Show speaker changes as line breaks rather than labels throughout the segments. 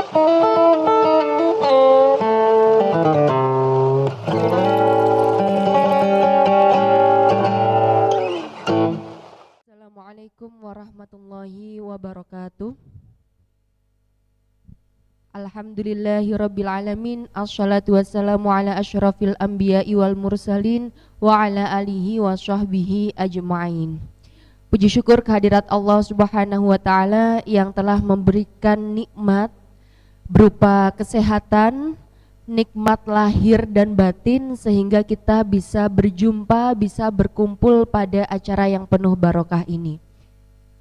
Assalamualaikum warahmatullahi wabarakatuh. Alhamdulillahirabbil alamin. Assalatu wassalamu ala asyrafil anbiya'i wal mursalin wa ala alihi wa sahbihi ajma'in. Puji syukur kehadirat Allah Subhanahu wa taala yang telah memberikan nikmat berupa kesehatan, nikmat lahir dan batin sehingga kita bisa berjumpa, bisa berkumpul pada acara yang penuh barokah ini.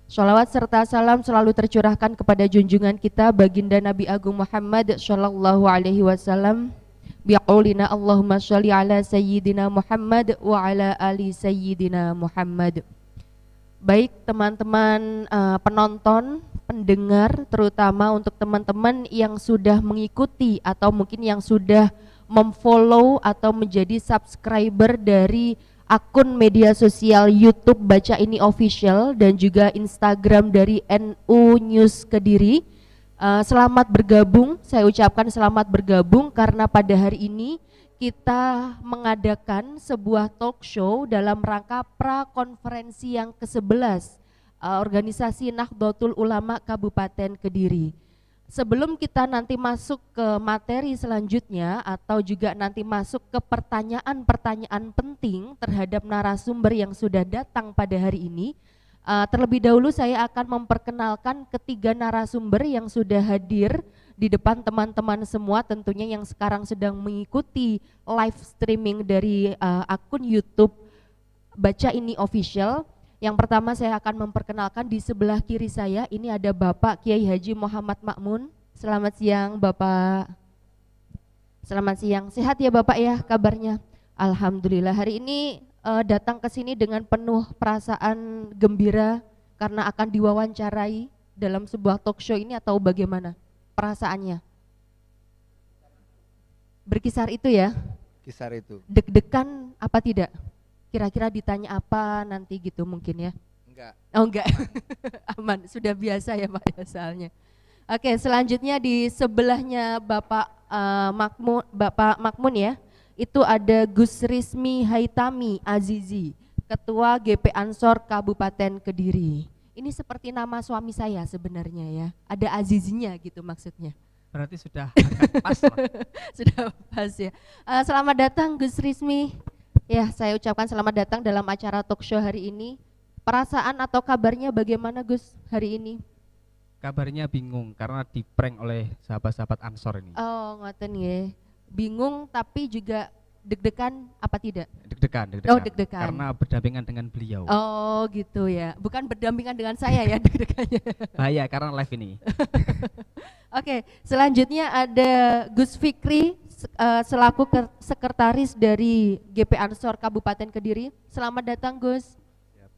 Sholawat serta salam selalu tercurahkan kepada junjungan kita baginda Nabi Agung Muhammad sallallahu alaihi wasallam. Biqaulina Allahumma sholli ala sayyidina Muhammad wa ala ali sayyidina Muhammad. Baik teman-teman penonton, pendengar, terutama untuk teman-teman yang sudah mengikuti atau mungkin yang sudah memfollow atau menjadi subscriber dari akun media sosial YouTube Baca Ini Official dan juga Instagram dari NU News Kediri. Selamat bergabung, saya ucapkan selamat bergabung karena pada hari ini kita mengadakan sebuah talk show dalam rangka prakonferensi yang ke-11 organisasi Nahdlatul Ulama Kabupaten Kediri. Sebelum kita nanti masuk ke materi selanjutnya atau juga nanti masuk ke pertanyaan-pertanyaan penting terhadap narasumber yang sudah datang pada hari ini, terlebih dahulu saya akan memperkenalkan ketiga narasumber yang sudah hadir di depan teman-teman semua, tentunya yang sekarang sedang mengikuti live streaming dari akun YouTube Baca Ini Official. Yang pertama saya akan memperkenalkan di sebelah kiri saya, ini ada Bapak Kiai Haji Muhammad Makmun. Selamat siang Bapak. Selamat siang, sehat ya Bapak ya kabarnya? Alhamdulillah. Hari ini datang ke sini dengan penuh perasaan gembira karena akan diwawancarai dalam sebuah talk show ini atau bagaimana perasaannya? Berkisar itu ya?
Kisar itu.
Deg-degan apa tidak? Kira-kira ditanya apa nanti gitu mungkin ya?
Enggak.
Oh enggak, aman, sudah biasa ya Pak ya soalnya. Oke, selanjutnya di sebelahnya Bapak Makmun ya, itu ada Gus Rismi Haitami Azizi, Ketua GP Ansor Kabupaten Kediri. Ini seperti nama suami saya sebenarnya ya, ada Azizinya gitu maksudnya.
Berarti sudah agak pas lah.
Sudah pas ya. Selamat datang Gus Rismi. Ya, saya ucapkan selamat datang dalam acara talk show hari ini. Perasaan atau kabarnya bagaimana Gus hari ini?
Kabarnya bingung karena di-prank oleh sahabat-sahabat Ansor ini.
Oh, ngoten ya. Bingung tapi juga deg-degan apa tidak?
Deg-degan.
Oh, deg-degan.
Karena berdampingan dengan beliau.
Oh, gitu ya. Bukan berdampingan dengan saya ya deg-degannya.
Bahaya karena live ini.
Oke, selanjutnya ada Gus Fikri selaku sekretaris dari GP Ansor Kabupaten Kediri. Selamat datang Gus.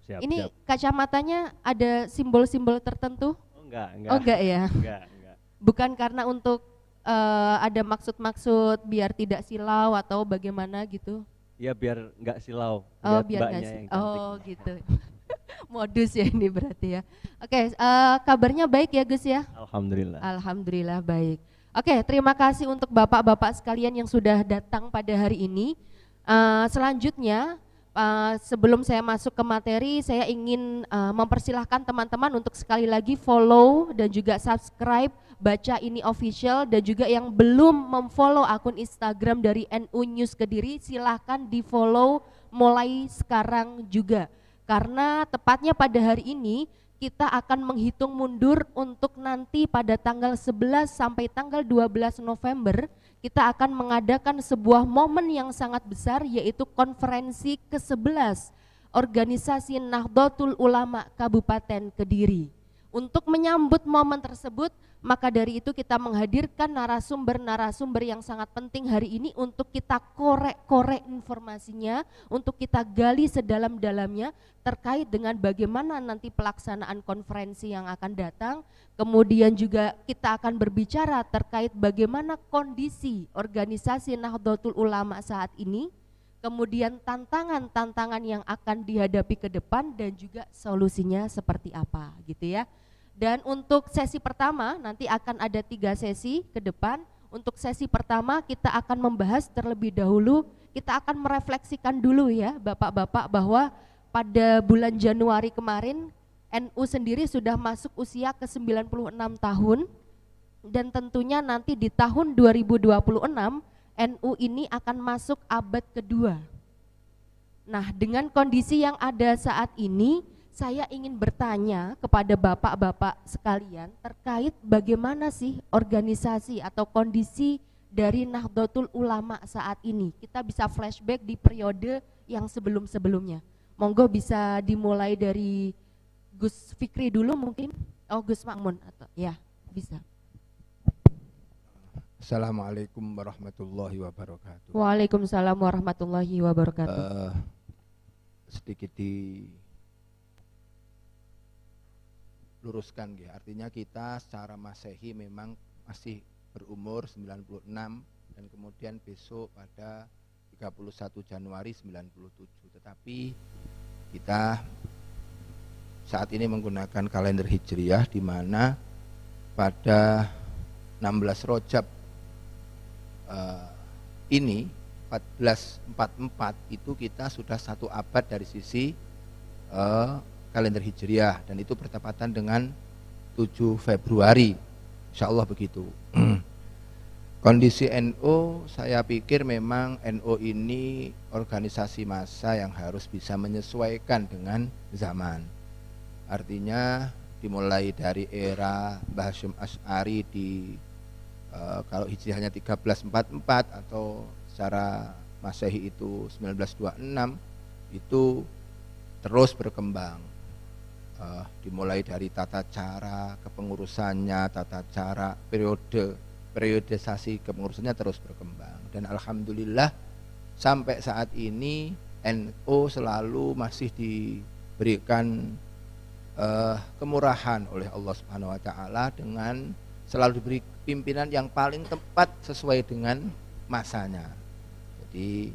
Siap,
Ini
siap.
kacamatanya ada simbol-simbol tertentu?
Oh enggak.
Oh enggak ya?
Enggak.
Bukan karena untuk ada maksud-maksud biar tidak silau atau bagaimana gitu?
Ya biar enggak silau.
Oh
Lihat
biar
mbaknya
nggak
yang cantik.
oh gitu. Modus ya ini berarti ya. Oke, kabarnya baik ya Gus ya?
Alhamdulillah.
Alhamdulillah baik. Oke, terima kasih untuk bapak-bapak sekalian yang sudah datang pada hari ini. Selanjutnya, sebelum saya masuk ke materi, saya ingin mempersilahkan teman-teman untuk sekali lagi follow dan juga subscribe Baca Ini Official, dan juga yang belum memfollow akun Instagram dari NU News Kediri, silahkan di follow mulai sekarang juga. Karena tepatnya pada hari ini kita akan menghitung mundur untuk nanti pada tanggal 11 sampai tanggal 12 November kita akan mengadakan sebuah momen yang sangat besar, yaitu konferensi ke-11 organisasi Nahdlatul Ulama Kabupaten Kediri. Untuk menyambut momen tersebut, maka dari itu kita menghadirkan narasumber-narasumber yang sangat penting hari ini untuk kita korek-korek informasinya, untuk kita gali sedalam-dalamnya terkait dengan bagaimana nanti pelaksanaan konferensi yang akan datang. Kemudian juga kita akan berbicara terkait bagaimana kondisi organisasi Nahdlatul Ulama saat ini, kemudian tantangan-tantangan yang akan dihadapi ke depan dan juga solusinya seperti apa gitu ya. Dan untuk sesi pertama nanti akan ada 3 sesi ke depan. Untuk sesi pertama kita akan membahas terlebih dahulu, kita akan merefleksikan dulu ya Bapak-bapak bahwa pada bulan Januari kemarin NU sendiri sudah masuk usia ke 96 tahun dan tentunya nanti di tahun 2026 NU ini akan masuk abad kedua. Nah, dengan kondisi yang ada saat ini, saya ingin bertanya kepada bapak-bapak sekalian terkait bagaimana sih organisasi atau kondisi dari Nahdlatul Ulama saat ini. Kita bisa flashback di periode yang sebelum-sebelumnya. Monggo bisa dimulai dari Gus Fikri dulu mungkin. Oh, Gus Makmun atau ya, bisa.
Assalamualaikum warahmatullahi wabarakatuh.
Waalaikumsalam warahmatullahi wabarakatuh.
Sedikit diluruskan ya, artinya kita secara Masehi memang masih berumur 96 dan kemudian besok pada 31 Januari 97. Tetapi kita saat ini menggunakan kalender Hijriyah di mana pada 16 Rajab ini 1444 itu kita sudah 1 abad dari sisi kalender Hijriah dan itu bertepatan dengan 7 Februari insya Allah begitu. Kondisi NU saya pikir memang NU ini organisasi massa yang harus bisa menyesuaikan dengan zaman. Artinya dimulai dari era Mbah Hasyim Asy'ari di kalau hijriahnya 1344 atau secara Masehi itu 1926 itu terus berkembang, dimulai dari tata cara kepengurusannya, tata cara periodisasi kepengurusannya terus berkembang dan alhamdulillah sampai saat ini NU selalu masih diberikan kemurahan oleh Allah Subhanahu wa taala dengan selalu diberi pimpinan yang paling tepat sesuai dengan masanya. Jadi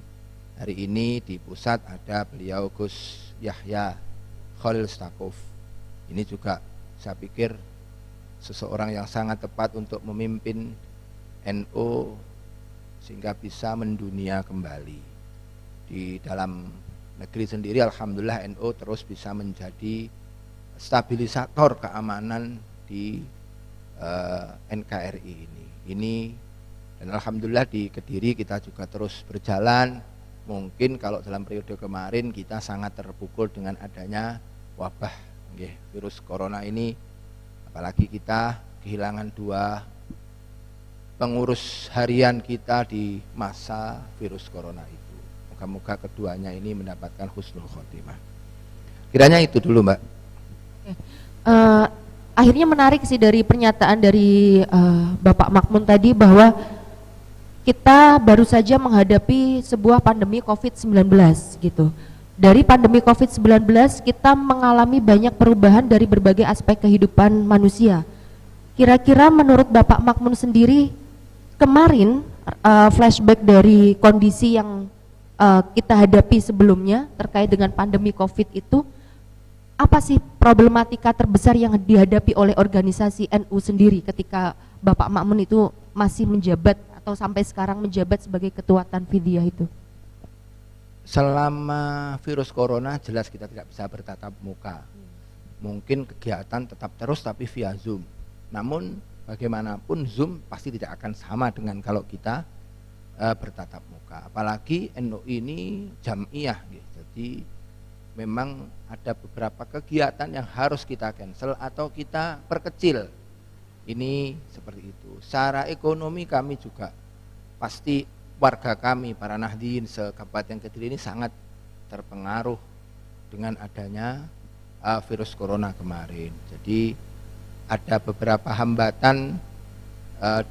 hari ini di pusat ada beliau Gus Yahya Khalil Stakuf. Ini juga saya pikir seseorang yang sangat tepat untuk memimpin NU sehingga bisa mendunia kembali. Di dalam negeri sendiri alhamdulillah NU terus bisa menjadi stabilisator keamanan di NKRI ini dan alhamdulillah di Kediri kita juga terus berjalan. Mungkin kalau dalam periode kemarin kita sangat terpukul dengan adanya wabah virus corona ini, apalagi kita kehilangan 2 pengurus harian kita di masa virus corona itu. Moga-moga keduanya ini mendapatkan husnul khotimah. Kiranya itu dulu Mbak.
Akhirnya menarik sih dari pernyataan dari Bapak Makmun tadi bahwa kita baru saja menghadapi sebuah pandemi COVID-19 gitu. Dari pandemi COVID-19 kita mengalami banyak perubahan dari berbagai aspek kehidupan manusia. Kira-kira menurut Bapak Makmun sendiri kemarin flashback dari kondisi yang kita hadapi sebelumnya terkait dengan pandemi COVID itu, apa sih problematika terbesar yang dihadapi oleh organisasi NU sendiri ketika Bapak Makmun itu masih menjabat atau sampai sekarang menjabat sebagai ketua Tanfidiyah itu?
Selama virus corona jelas kita tidak bisa bertatap muka. Mungkin kegiatan tetap terus tapi via Zoom. Namun bagaimanapun Zoom pasti tidak akan sama dengan kalau kita bertatap muka. Apalagi NU ini jam'iyah gitu. Jadi memang ada beberapa kegiatan yang harus kita cancel atau kita perkecil. Ini seperti itu. Secara ekonomi kami juga pasti warga kami para Nahdliyin se-Kabupaten Kediri ini sangat terpengaruh dengan adanya virus corona kemarin. Jadi ada beberapa hambatan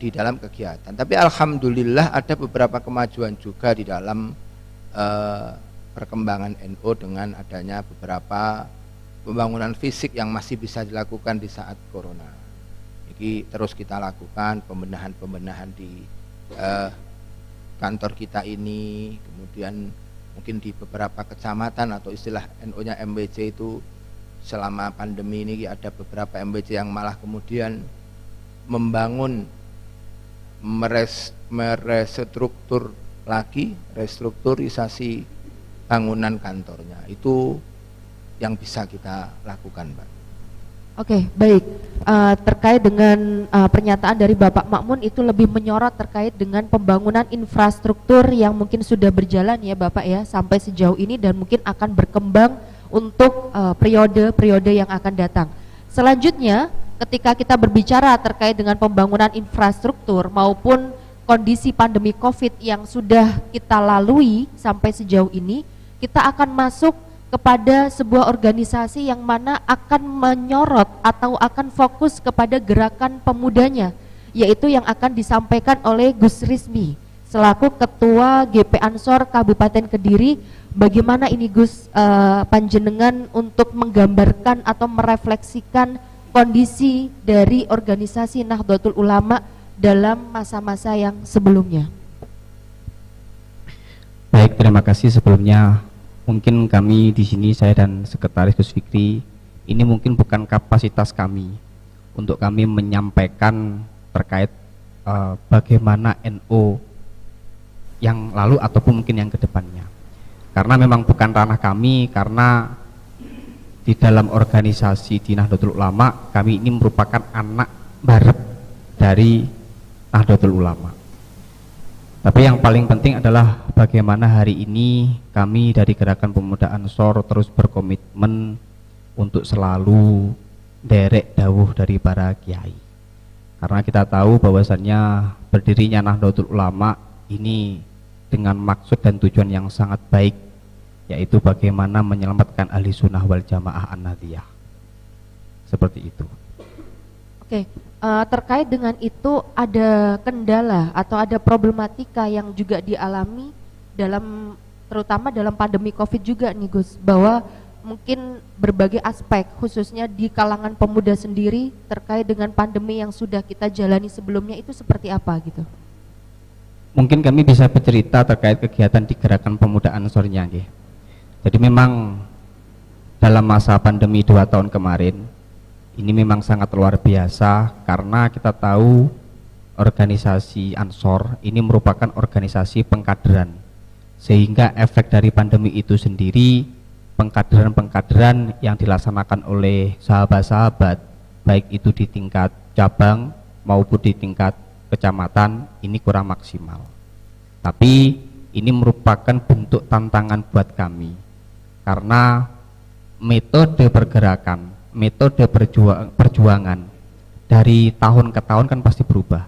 di dalam kegiatan. Tapi alhamdulillah ada beberapa kemajuan juga di dalam perkembangan NU dengan adanya beberapa pembangunan fisik yang masih bisa dilakukan di saat corona. Jadi terus kita lakukan pembenahan di kantor kita ini, kemudian mungkin di beberapa kecamatan atau istilah NU-nya MWC itu selama pandemi ini ada beberapa MBC yang malah kemudian membangun merestruktur lagi, restrukturisasi bangunan kantornya. Itu yang bisa kita lakukan, Mbak.
Oke, baik. Terkait dengan pernyataan dari Bapak Makmun itu lebih menyorot terkait dengan pembangunan infrastruktur yang mungkin sudah berjalan ya Bapak ya sampai sejauh ini dan mungkin akan berkembang untuk periode-periode yang akan datang. Selanjutnya, ketika kita berbicara terkait dengan pembangunan infrastruktur maupun kondisi pandemi COVID yang sudah kita lalui sampai sejauh ini, kita akan masuk kepada sebuah organisasi yang mana akan menyorot atau akan fokus kepada gerakan pemudanya, yaitu yang akan disampaikan oleh Gus Rizmi selaku Ketua GP Ansor Kabupaten Kediri. Bagaimana ini Gus panjenengan untuk menggambarkan atau merefleksikan kondisi dari organisasi Nahdlatul Ulama dalam masa-masa yang sebelumnya?
Baik, terima kasih sebelumnya. Mungkin kami di sini, saya dan Sekretaris Gus Fikri, ini mungkin bukan kapasitas kami untuk kami menyampaikan terkait bagaimana NU yang lalu ataupun mungkin yang kedepannya. Karena memang bukan ranah kami, karena di dalam organisasi di Nahdlatul Ulama, kami ini merupakan anak barep dari Nahdlatul Ulama. Tapi yang paling penting adalah bagaimana hari ini kami dari Gerakan Pemuda Ansor terus berkomitmen untuk selalu derek dawuh dari para kiai. Karena kita tahu bahwasannya berdirinya Nahdlatul Ulama ini dengan maksud dan tujuan yang sangat baik, yaitu bagaimana menyelamatkan ahli sunnah wal jamaah an-nadiyah. Seperti itu.
Oke. Terkait dengan itu ada kendala atau ada problematika yang juga dialami dalam terutama dalam pandemi COVID juga nih Gus, bahwa mungkin berbagai aspek khususnya di kalangan pemuda sendiri terkait dengan pandemi yang sudah kita jalani sebelumnya itu seperti apa gitu?
Mungkin kami bisa bercerita terkait kegiatan di Gerakan Pemuda Ansornya. Jadi memang dalam masa pandemi 2 tahun kemarin ini memang sangat luar biasa, karena kita tahu organisasi Ansor ini merupakan organisasi pengkaderan, sehingga efek dari pandemi itu sendiri, pengkaderan-pengkaderan yang dilaksanakan oleh sahabat-sahabat baik itu di tingkat cabang maupun di tingkat kecamatan ini kurang maksimal. Tapi ini merupakan bentuk tantangan buat kami, karena metode pergerakan, metode perjuangan dari tahun ke tahun kan pasti berubah.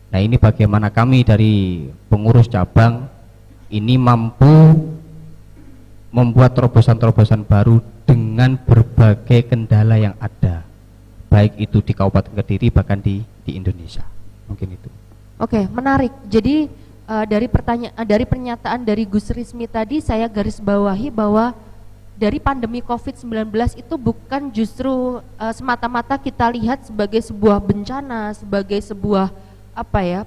Nah, ini bagaimana kami dari pengurus cabang ini mampu membuat terobosan-terobosan baru dengan berbagai kendala yang ada, baik itu di Kabupaten Kediri bahkan di Indonesia. Mungkin itu.
Oke, menarik. Jadi dari pernyataan dari Gus Rizmi tadi saya garis bawahi bahwa dari pandemi COVID-19 itu bukan justru semata-mata kita lihat sebagai sebuah bencana, sebagai sebuah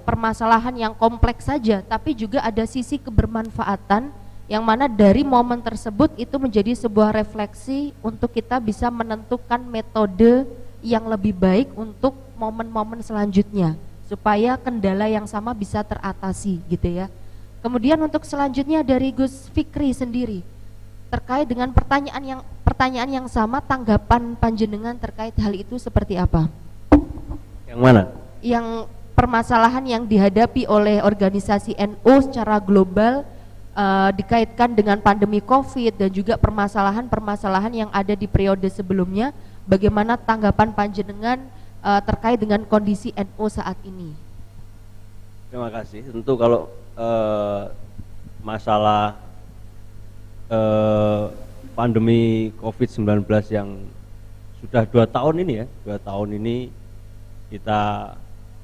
permasalahan yang kompleks saja, tapi juga ada sisi kebermanfaatan yang mana dari momen tersebut itu menjadi sebuah refleksi untuk kita bisa menentukan metode yang lebih baik untuk momen-momen selanjutnya supaya kendala yang sama bisa teratasi gitu ya. Kemudian untuk selanjutnya dari Gus Fikri sendiri, terkait dengan pertanyaan yang sama, tanggapan panjenengan terkait hal itu seperti apa?
Yang mana?
Yang permasalahan yang dihadapi oleh organisasi NU secara global dikaitkan dengan pandemi COVID dan juga permasalahan-permasalahan yang ada di periode sebelumnya. Bagaimana tanggapan panjenengan terkait dengan kondisi NU saat ini?
Terima kasih. Tentu kalau masalah pandemi COVID-19 yang sudah 2 tahun ini ya, 2 tahun ini kita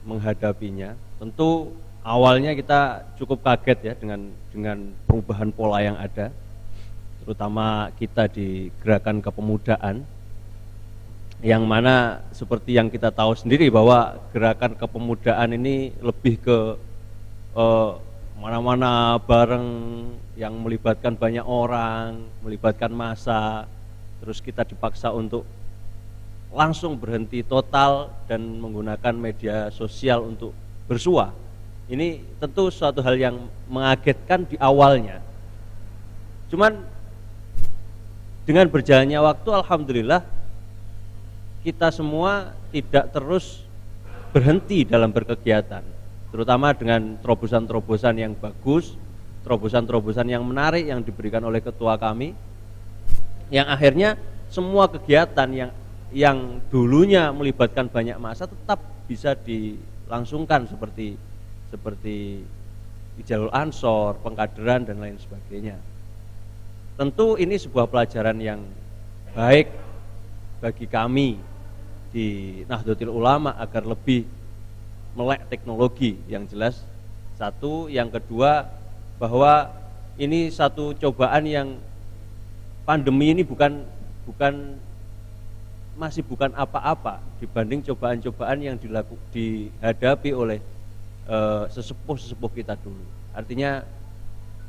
menghadapinya. Tentu awalnya kita cukup kaget ya dengan perubahan pola yang ada, terutama kita di gerakan kepemudaan, yang mana seperti yang kita tahu sendiri bahwa gerakan kepemudaan ini lebih ke mana-mana bareng yang melibatkan banyak orang, melibatkan massa, terus kita dipaksa untuk langsung berhenti total dan menggunakan media sosial untuk bersua. Ini tentu suatu hal yang mengagetkan di awalnya. Cuman dengan berjalannya waktu, alhamdulillah kita semua tidak terus berhenti dalam berkegiatan, terutama dengan terobosan-terobosan yang bagus, terobosan-terobosan yang menarik yang diberikan oleh ketua kami, yang akhirnya semua kegiatan yang dulunya melibatkan banyak massa tetap bisa dilangsungkan seperti di jalur ansor, pengkaderan dan lain sebagainya. Tentu ini sebuah pelajaran yang baik bagi kami di Nahdlatul Ulama agar lebih melek teknologi yang jelas. Satu, yang kedua bahwa ini satu cobaan yang pandemi ini masih bukan apa-apa dibanding cobaan-cobaan yang dihadapi oleh sesepuh-sesepuh kita dulu. Artinya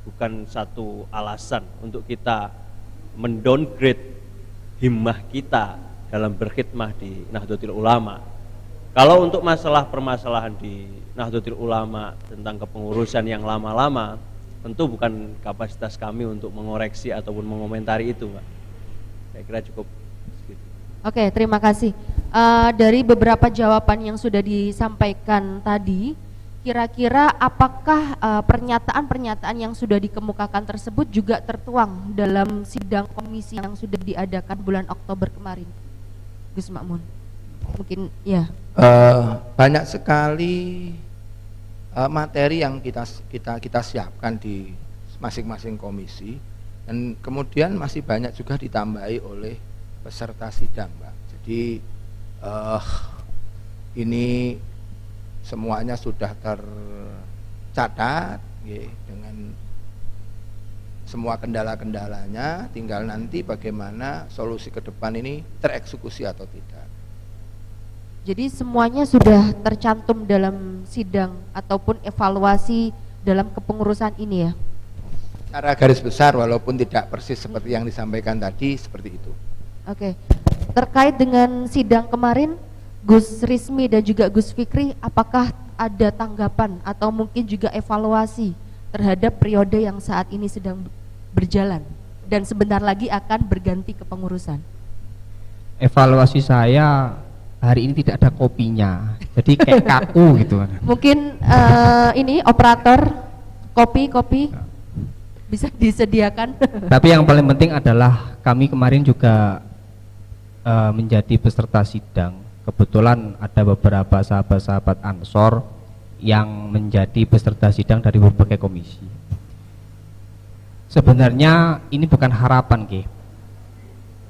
bukan satu alasan untuk kita mendowngrade himmah kita dalam berkhidmah di Nahdlatul Ulama. Kalau untuk permasalahan di Nahdlatul Ulama tentang kepengurusan yang lama-lama, tentu bukan kapasitas kami untuk mengoreksi ataupun mengomentari itu, Pak. Saya kira cukup segitu.
Oke, terima kasih. Dari beberapa jawaban yang sudah disampaikan tadi, kira-kira apakah pernyataan-pernyataan yang sudah dikemukakan tersebut juga tertuang dalam sidang komisi yang sudah diadakan bulan Oktober kemarin? Gus Makmun, mungkin ya.
Banyak sekali materi yang kita siapkan di masing-masing komisi, dan kemudian masih banyak juga ditambahi oleh peserta sidang, Pak. Jadi ini semuanya sudah tercatat dengan semua kendala-kendalanya, tinggal nanti bagaimana solusi ke depan ini tereksekusi atau tidak.
Jadi semuanya sudah tercantum dalam sidang ataupun evaluasi dalam kepengurusan ini ya?
Secara garis besar walaupun tidak persis seperti yang disampaikan tadi, seperti itu.
Oke. Terkait dengan sidang kemarin, Gus Rismi dan juga Gus Fikri, apakah ada tanggapan atau mungkin juga evaluasi terhadap periode yang saat ini sedang berjalan dan sebentar lagi akan berganti kepengurusan?
Evaluasi saya hari ini tidak ada kopinya, jadi kayak kaku gitu.
Mungkin ini operator kopi bisa disediakan.
Tapi yang paling penting adalah kami kemarin juga menjadi peserta sidang. Kebetulan ada beberapa sahabat-sahabat Ansor yang menjadi peserta sidang dari berbagai komisi. Sebenarnya ini bukan harapan, Ki.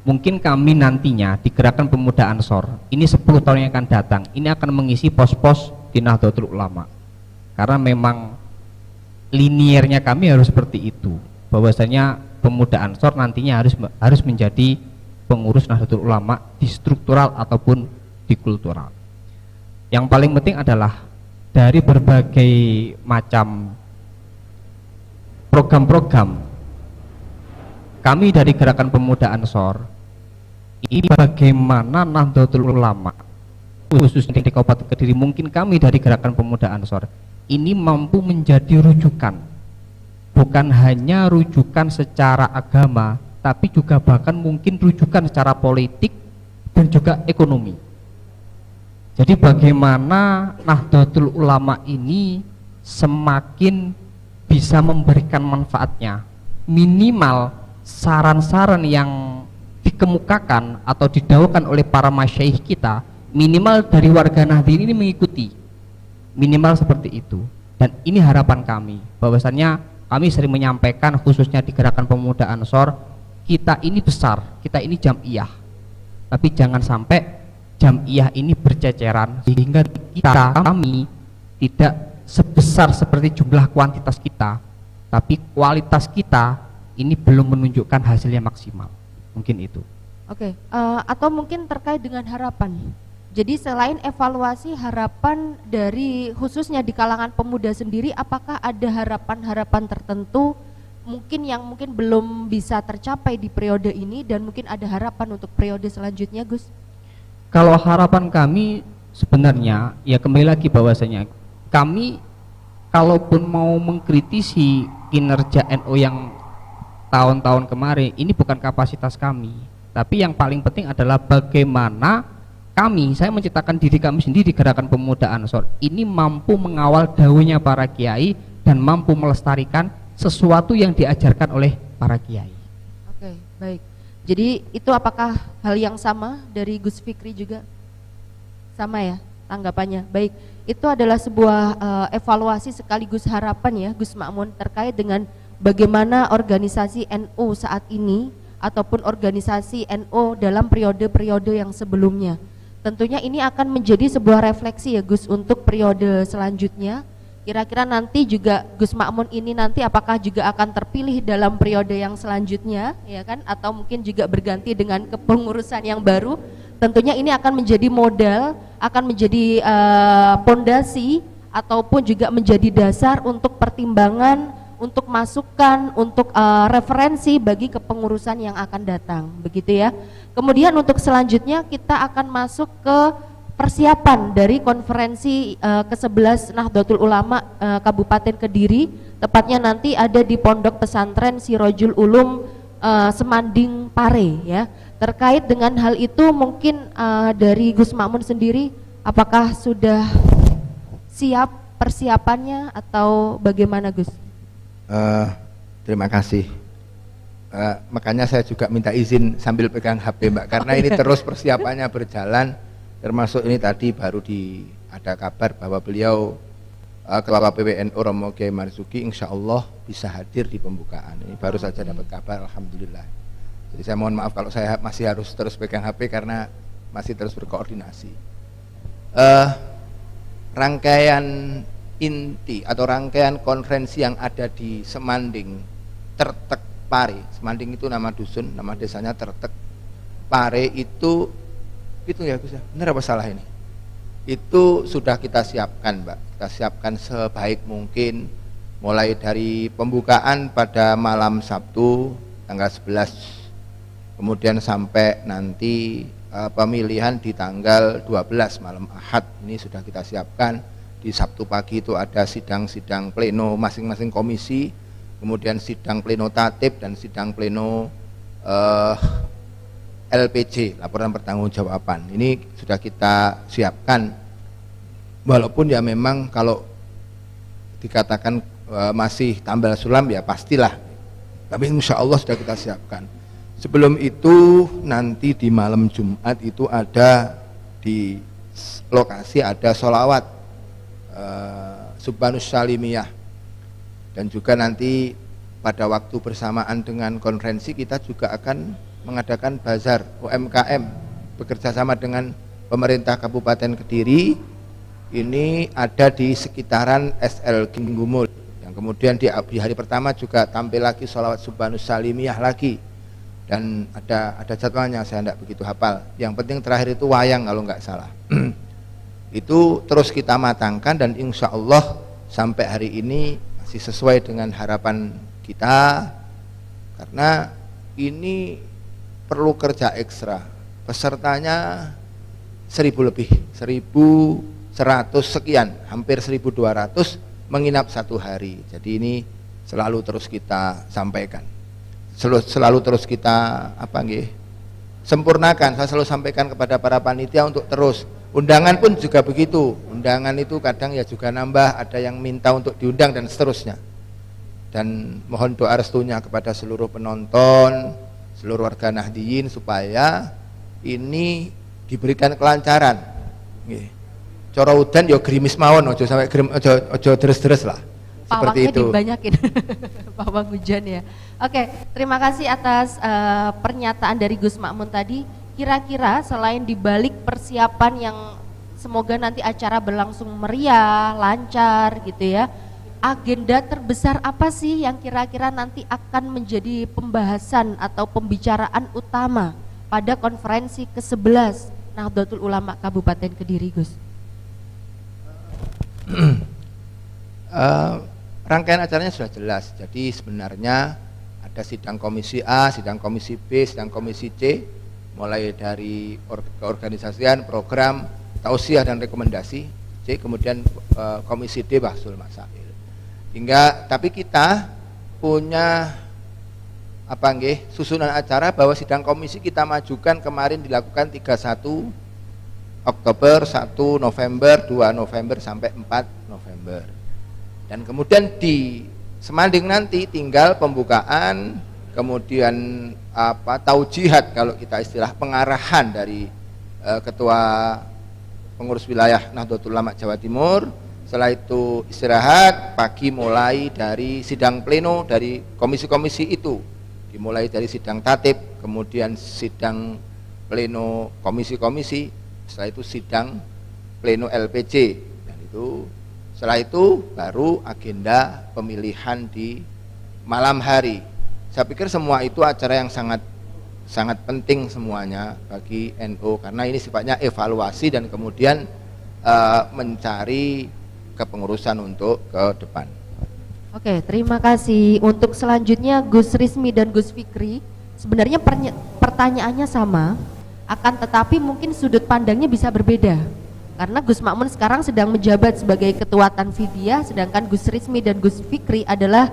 Mungkin kami nantinya di Gerakan Pemuda Ansor ini 10 tahun yang akan datang, ini akan mengisi pos-pos di Nahdlatul Ulama. Karena memang liniernya kami harus seperti itu, bahwasanya pemuda Ansor nantinya harus menjadi pengurus Nahdlatul Ulama di struktural ataupun di kultural. Yang paling penting adalah dari berbagai macam program-program kami dari Gerakan Pemuda Ansor ini, bagaimana Nahdlatul Ulama khususnya di Kabupaten Kediri, mungkin kami dari Gerakan Pemuda Ansor ini mampu menjadi rujukan, bukan hanya rujukan secara agama, tapi juga bahkan mungkin rujukan secara politik dan juga ekonomi. Jadi bagaimana Nahdlatul Ulama ini semakin bisa memberikan manfaatnya, minimal saran-saran yang dikemukakan atau didawukan oleh para masyaikh kita, minimal dari warga Nahdien ini mengikuti, minimal seperti itu. Dan ini harapan kami, bahwasannya kami sering menyampaikan khususnya di Gerakan Pemuda Ansor, kita ini besar, kita ini jam'iyah, tapi jangan sampai jam'iyah ini berceceran sehingga kami tidak sebesar seperti jumlah kuantitas kita, tapi kualitas kita ini belum menunjukkan hasilnya maksimal. Mungkin itu.
Oke, atau mungkin terkait dengan harapan. Jadi selain evaluasi, harapan dari khususnya di kalangan pemuda sendiri, apakah ada harapan-harapan tertentu mungkin belum bisa tercapai di periode ini dan mungkin ada harapan untuk periode selanjutnya, Gus?
Kalau harapan kami sebenarnya ya kembali lagi bahwasanya kami kalaupun mau mengkritisi kinerja NU yang tahun-tahun kemarin, ini bukan kapasitas kami, tapi yang paling penting adalah bagaimana saya menciptakan diri kami sendiri, Gerakan Pemuda Ansor ini mampu mengawal daunnya para kiai dan mampu melestarikan sesuatu yang diajarkan oleh para kiai.
Oke, baik. Jadi itu apakah hal yang sama dari Gus Fikri juga? Sama ya tanggapannya? Baik. Itu adalah sebuah evaluasi sekaligus harapan ya Gus Ma'mun terkait dengan bagaimana organisasi NU saat ini ataupun organisasi NU dalam periode-periode yang sebelumnya. Tentunya ini akan menjadi sebuah refleksi ya Gus untuk periode selanjutnya. Kira-kira nanti juga Gus Ma'mun ini nanti apakah juga akan terpilih dalam periode yang selanjutnya ya kan, atau mungkin juga berganti dengan kepengurusan yang baru. Tentunya ini akan menjadi modal, akan menjadi pondasi ataupun juga menjadi dasar untuk pertimbangan, untuk masukan, untuk referensi bagi kepengurusan yang akan datang, begitu ya. Kemudian untuk selanjutnya kita akan masuk ke persiapan dari konferensi ke-11 Nahdlatul Ulama Kabupaten Kediri, tepatnya nanti ada di Pondok Pesantren Sirojul Ulum Semanding Pare ya. Terkait dengan hal itu mungkin dari Gus Ma'mun sendiri apakah sudah siap persiapannya atau bagaimana Gus?
Terima kasih. Makanya saya juga minta izin sambil pegang HP Mbak, karena ini terus persiapannya berjalan, termasuk ini tadi baru ada kabar bahwa beliau Ketua PWNU Romo Kiai Marzuki insya Allah bisa hadir di pembukaan. Ini baru saja dapat kabar, alhamdulillah. Jadi saya mohon maaf kalau saya masih harus terus pegang HP karena masih terus berkoordinasi. Rangkaian inti atau rangkaian konferensi yang ada di Semanding Tertek Pare. Semanding itu nama dusun, nama desanya Tertek Pare itu ya Gus ya, benar apa salah ini? Itu sudah kita siapkan Mbak, kita siapkan sebaik mungkin mulai dari pembukaan pada malam Sabtu tanggal 11, kemudian sampai nanti pemilihan di tanggal 12 malam Ahad. Ini sudah kita siapkan. Di Sabtu pagi itu ada sidang-sidang pleno masing-masing komisi, kemudian sidang pleno tatib dan sidang pleno LPJ, laporan pertanggungjawaban. Ini sudah kita siapkan. Walaupun ya memang kalau dikatakan masih tambal sulam ya pastilah, tapi insya Allah sudah kita siapkan. Sebelum itu nanti di malam Jumat itu ada di lokasi ada sholawat Subhanus Salimiyah, dan juga nanti pada waktu bersamaan dengan konferensi kita juga akan mengadakan bazar UMKM bekerjasama dengan pemerintah Kabupaten Kediri. Ini ada di sekitaran SL Ginggumul, yang kemudian di hari pertama juga tampil lagi sholawat Subhanus Salimiyah lagi. Dan ada jadwalnya, saya tidak begitu hafal. Yang penting terakhir itu wayang kalau nggak salah. Itu terus kita matangkan dan insya Allah sampai hari ini masih sesuai dengan harapan kita, karena ini perlu kerja ekstra. Pesertanya 1000 lebih, 1100 sekian, hampir 1200 menginap satu hari. Jadi ini selalu terus kita sampaikan, selalu terus kita sempurnakan. Saya selalu sampaikan kepada para panitia untuk terus. Undangan pun juga begitu. Undangan itu kadang ya juga nambah, ada yang minta untuk diundang dan seterusnya. Dan mohon doa restunya kepada seluruh penonton, seluruh warga Nahdiyin supaya ini diberikan kelancaran. Cara udan ya gerimis mawon, ojo sampai ojo deres-deres lah. Seperti itu.
Dibanyakin pawang hujan ya. Oke, terima kasih atas pernyataan dari Gus Ma'mun tadi. Kira-kira selain dibalik persiapan yang semoga nanti acara berlangsung meriah, lancar gitu ya, agenda terbesar apa sih yang kira-kira nanti akan menjadi pembahasan atau pembicaraan utama pada konferensi ke-11 Nahdlatul Ulama Kabupaten Kediri, Gus?
rangkaian acaranya sudah jelas. Jadi sebenarnya ada sidang komisi A, sidang komisi B, sidang komisi C, mulai dari keorganisasian, program, tausiah dan rekomendasi C, kemudian komisi D bahsul masail. Tapi kita punya susunan acara bahwa sidang komisi kita majukan kemarin dilakukan 31 Oktober, 1 November, 2 November sampai 4 November. Dan kemudian di Semanding nanti tinggal pembukaan, kemudian taujihat kalau kita istilah pengarahan dari ketua pengurus wilayah Nahdlatul Ulama Jawa Timur. Setelah itu istirahat, pagi mulai dari sidang pleno dari komisi-komisi itu. Dimulai dari sidang tatib, kemudian sidang pleno komisi-komisi, setelah itu sidang pleno LPC, dan setelah itu baru agenda pemilihan di malam hari. Saya pikir semua itu acara yang sangat penting semuanya bagi NU, karena ini sifatnya evaluasi dan kemudian mencari kepengurusan untuk ke depan.
Oke, terima kasih. Untuk selanjutnya Gus Rizmi dan Gus Fikri, sebenarnya pertanyaannya sama, akan tetapi mungkin sudut pandangnya bisa berbeda. Karena Gus Makmun sekarang sedang menjabat sebagai Ketua Tanfidiyah, sedangkan Gus Rizmi dan Gus Fikri adalah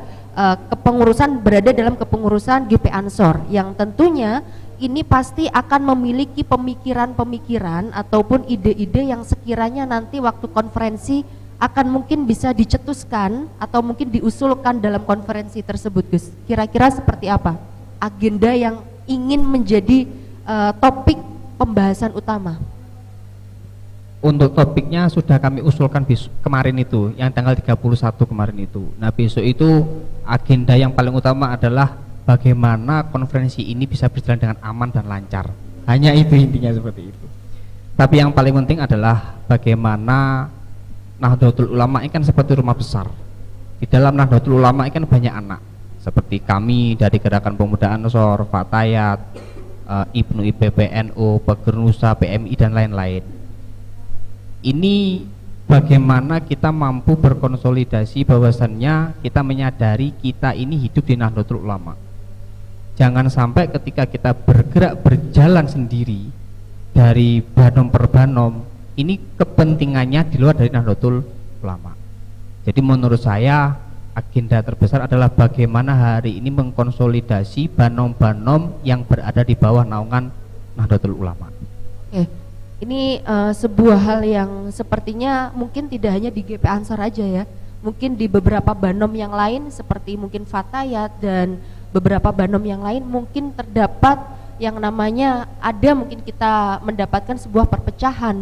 berada dalam kepengurusan GP Ansor, yang tentunya ini pasti akan memiliki pemikiran-pemikiran ataupun ide-ide yang sekiranya nanti waktu konferensi akan mungkin bisa dicetuskan atau mungkin diusulkan dalam konferensi tersebut. Gus, kira-kira seperti apa agenda yang ingin menjadi topik pembahasan utama?
Untuk topiknya sudah kami usulkan kemarin itu, yang tanggal 31 kemarin itu. Nah, besok itu agenda yang paling utama adalah bagaimana konferensi ini bisa berjalan dengan aman dan lancar. Hanya itu intinya, seperti itu. Tapi yang paling penting adalah bagaimana Nahdlatul Ulama ini kan seperti rumah besar. Di dalam Nahdlatul Ulama ini kan banyak anak, seperti kami dari Gerakan Pemuda Ansor, Fatayat, Ibnu IPPNU, Pegernusa, PMI dan lain-lain. Ini bagaimana kita mampu berkonsolidasi bahwasannya kita menyadari kita ini hidup di Nahdlatul Ulama. Jangan sampai ketika kita bergerak berjalan sendiri dari banom per banom, ini kepentingannya di luar dari Nahdlatul Ulama. Jadi menurut saya agenda terbesar adalah bagaimana hari ini mengkonsolidasi banom-banom yang berada di bawah naungan Nahdlatul Ulama.
Ini sebuah hal yang sepertinya mungkin tidak hanya di GP Ansor aja ya, mungkin di beberapa banom yang lain seperti mungkin Fatayat dan beberapa banom yang lain mungkin terdapat yang namanya ada mungkin kita mendapatkan sebuah perpecahan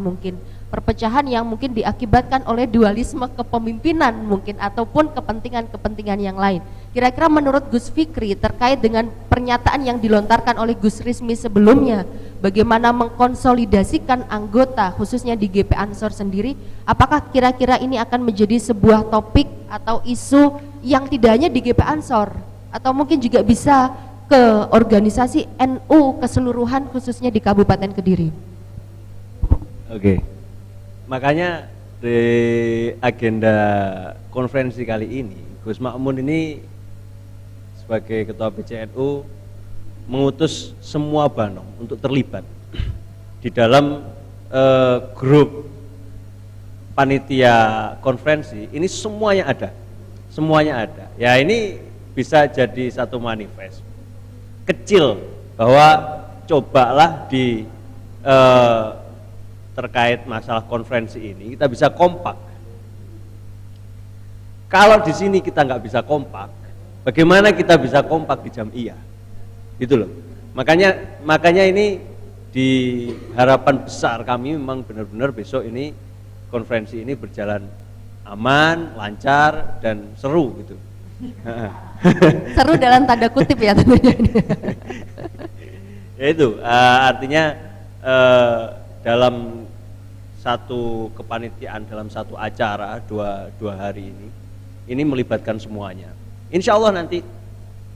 yang mungkin diakibatkan oleh dualisme kepemimpinan mungkin ataupun kepentingan-kepentingan yang lain. Kira-kira menurut Gus Fikri terkait dengan pernyataan yang dilontarkan oleh Gus Rizmi sebelumnya, bagaimana mengkonsolidasikan anggota khususnya di GP Ansor sendiri, apakah kira-kira ini akan menjadi sebuah topik atau isu yang tidak hanya di GP Ansor atau mungkin juga bisa ke organisasi NU keseluruhan khususnya di Kabupaten Kediri?
Oke. Makanya di agenda konferensi kali ini Gus Makmun ini sebagai Ketua PCNU mengutus semua banom untuk terlibat di dalam grup panitia konferensi ini. Semuanya ada ya. Ini bisa jadi satu manifest kecil bahwa cobalah di terkait masalah konferensi ini kita bisa kompak. Kalau di sini kita nggak bisa kompak, bagaimana kita bisa kompak di Jam'iyah? Gitu loh. Makanya ini di harapan besar kami memang benar-benar besok ini konferensi ini berjalan aman, lancar dan seru gitu.
Seru dalam tanda kutip ya tentunya.
Ya itu artinya dalam satu kepanitiaan, dalam satu acara dua hari ini melibatkan semuanya. Insya Allah nanti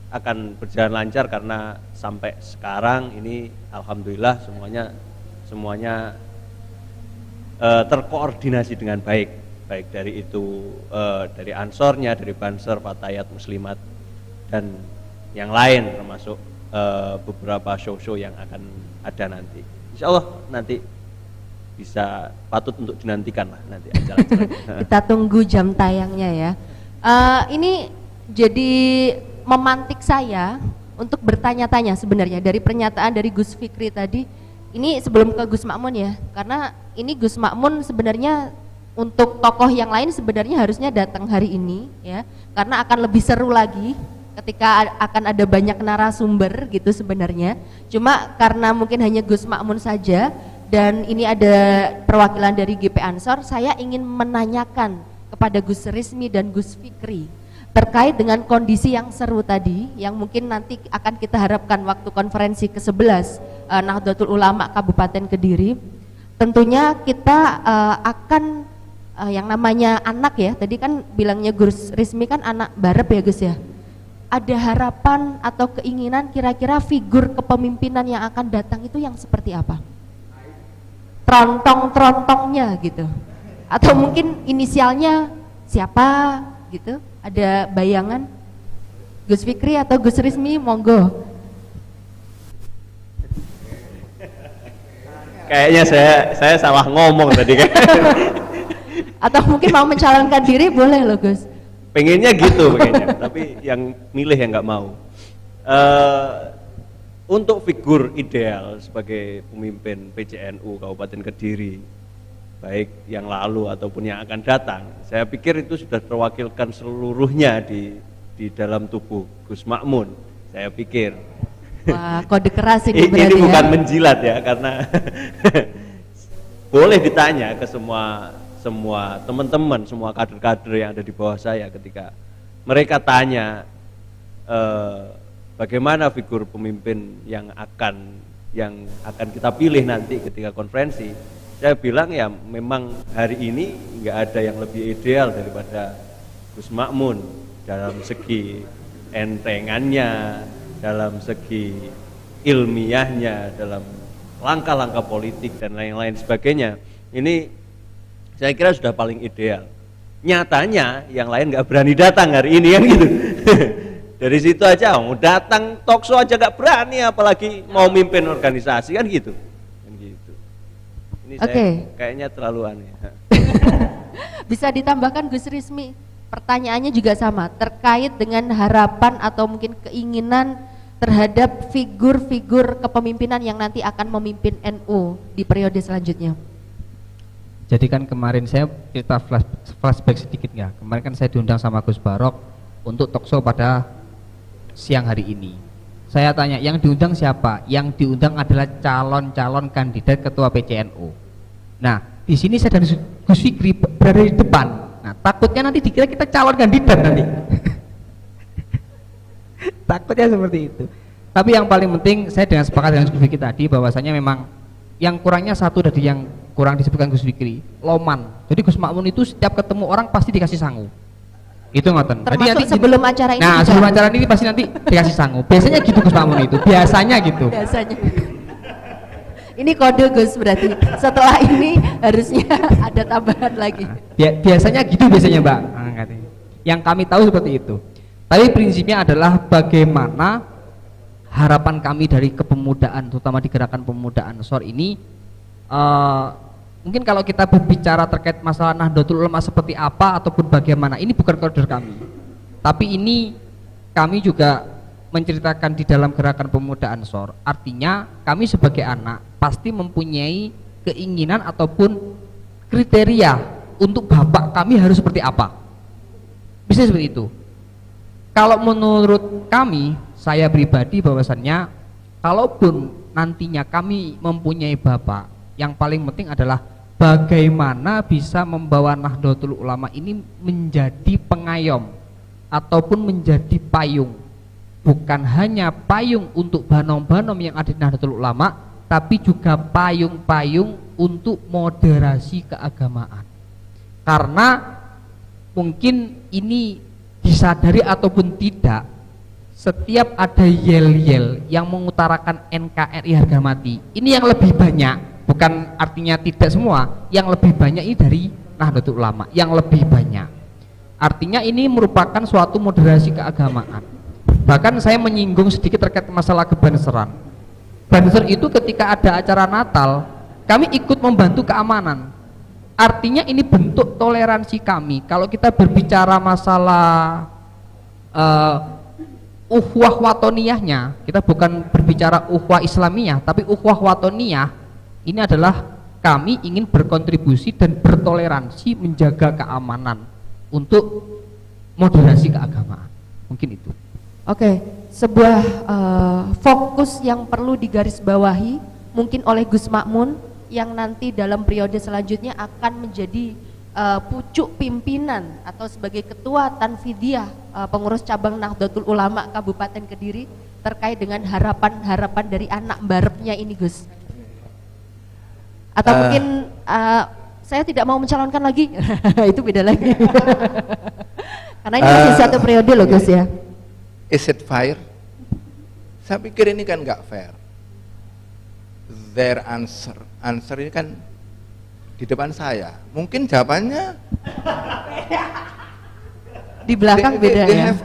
akan berjalan lancar karena sampai sekarang ini alhamdulillah semuanya terkoordinasi dengan baik baik dari itu dari Ansornya, dari Banser, Fatayat, Muslimat dan yang lain, termasuk beberapa show-show yang akan ada nanti. Insya Allah nanti bisa patut untuk dinantikan lah nanti acara-acara.
Kita tunggu jam tayangnya ya. Ini jadi memantik saya untuk bertanya-tanya sebenarnya dari pernyataan dari Gus Fikri tadi. Ini sebelum ke Gus Makmun ya, karena ini Gus Makmun sebenarnya untuk tokoh yang lain sebenarnya harusnya datang hari ini ya, karena akan lebih seru lagi ketika akan ada banyak narasumber gitu sebenarnya. Cuma karena mungkin hanya Gus Makmun saja dan ini ada perwakilan dari GP Ansor, saya ingin menanyakan kepada Gus Rismi dan Gus Fikri terkait dengan kondisi yang seru tadi yang mungkin nanti akan kita harapkan waktu konferensi ke-11 Nahdlatul Ulama Kabupaten Kediri. Tentunya kita akan yang namanya anak ya, tadi kan bilangnya Gus Rismi kan anak barep ya Gus ya. Ada harapan atau keinginan kira-kira figur kepemimpinan yang akan datang itu yang seperti apa? Trontong-trontongnya gitu. Atau mungkin inisialnya siapa gitu? Ada bayangan? Gus Fikri atau Gus Rismi, monggo.
Kayaknya saya salah ngomong tadi kan.
Atau mungkin mau mencalonkan diri boleh loh Gus.
Pengennya gitu, tapi yang milih yang nggak mau. Untuk figur ideal sebagai pemimpin PCNU Kabupaten Kediri, baik yang lalu ataupun yang akan datang, saya pikir itu sudah terwakilkan seluruhnya di dalam tubuh Gus Makmun. Saya pikir.
Wah, kode keras ini berarti
ini bukan
ya?
menjilat ya, karena boleh ditanya ke semua teman-teman, semua kader-kader yang ada di bawah saya ketika mereka tanya bagaimana figur pemimpin yang akan kita pilih nanti ketika konferensi. Saya bilang ya memang hari ini nggak ada yang lebih ideal daripada Gus Makmun dalam segi entengannya, dalam segi ilmiahnya, dalam langkah-langkah politik dan lain-lain sebagainya. Ini saya kira sudah paling ideal. Nyatanya yang lain nggak berani datang hari ini kan gitu. Dari situ aja mau datang talk show aja nggak berani, apalagi mau mimpin organisasi kan gitu. Ini saya kayaknya terlalu aneh.
Bisa ditambahkan Gus Rismi, pertanyaannya juga sama terkait dengan harapan atau mungkin keinginan terhadap figur-figur kepemimpinan yang nanti akan memimpin NU di periode selanjutnya.
Jadi kan kemarin saya cerita flashback sedikit ya. Kemarin kan saya diundang sama Gus Barok untuk talk show pada siang hari ini. Saya tanya, yang diundang siapa? Yang diundang adalah calon-calon kandidat ketua PCNU. Nah, di sini saya dan Gus Fikri berada di depan. Nah, takutnya nanti dikira kita calon kandidat nanti. Takutnya seperti itu. Tapi yang paling penting saya dengan sepakat dengan Gus Fikri tadi bahwasanya memang yang kurangnya satu dari yang kurang disebutkan Gus Fikri, loman. Jadi Gus Makmun itu setiap ketemu orang pasti dikasih sangu. Itu ngoten.
Termasuk nanti sebelum acara ini.
Nah, sebelum acara ini pasti nanti dikasih sangu. Biasanya gitu Gus Makmun itu. Biasanya gitu.
Biasanya. Ini kode Gus berarti. Setelah ini harusnya ada tambahan lagi.
Biasanya gitu biasanya, Mbak. Yang kami tahu seperti itu. Tapi prinsipnya adalah bagaimana harapan kami dari kepemudaan, terutama di gerakan pemuda Ansor ini. Mungkin kalau kita berbicara terkait masalah Nahdlatul Ulama seperti apa ataupun bagaimana, ini bukan koridor kami. Tapi ini kami juga menceritakan di dalam gerakan pemuda Ansor. Artinya kami sebagai anak pasti mempunyai keinginan ataupun kriteria untuk bapak kami harus seperti apa. Bisa seperti itu. Kalau menurut kami, saya pribadi bahwasannya kalaupun nantinya kami mempunyai bapak, yang paling penting adalah bagaimana bisa membawa Nahdlatul Ulama ini menjadi pengayom ataupun menjadi payung. Bukan hanya payung untuk banom-banom yang ada di Nahdlatul Ulama, tapi juga payung-payung untuk moderasi keagamaan. Karena mungkin ini disadari ataupun tidak, setiap ada yel-yel yang mengutarakan NKRI harga mati, ini yang lebih banyak. Bukan artinya tidak semua, yang lebih banyak ini dari Nahdlatul Ulama yang lebih banyak. Artinya ini merupakan suatu moderasi keagamaan. Bahkan saya menyinggung sedikit terkait masalah kebanseran. Banser itu ketika ada acara Natal, kami ikut membantu keamanan. Artinya ini bentuk toleransi kami. Kalau kita berbicara masalah uhwah watoniyahnya, kita bukan berbicara uhwah islamiyah, tapi uhwah watoniyah. Ini adalah kami ingin berkontribusi dan bertoleransi menjaga keamanan untuk moderasi keagamaan. Mungkin itu.
Oke, sebuah fokus yang perlu digarisbawahi mungkin oleh Gus Makmun yang nanti dalam periode selanjutnya akan menjadi pucuk pimpinan atau sebagai ketua Tanfidiyah pengurus cabang Nahdlatul Ulama Kabupaten Kediri terkait dengan harapan-harapan dari anak barepnya ini, Gus. Atau mungkin saya tidak mau mencalonkan lagi. Itu beda lagi. Karena ini masih satu periode loh, Gus ya.
Is it fair? Saya pikir ini kan nggak fair. Their answer ini kan di depan saya. Mungkin jawabannya
di belakang beda
they
ya.
have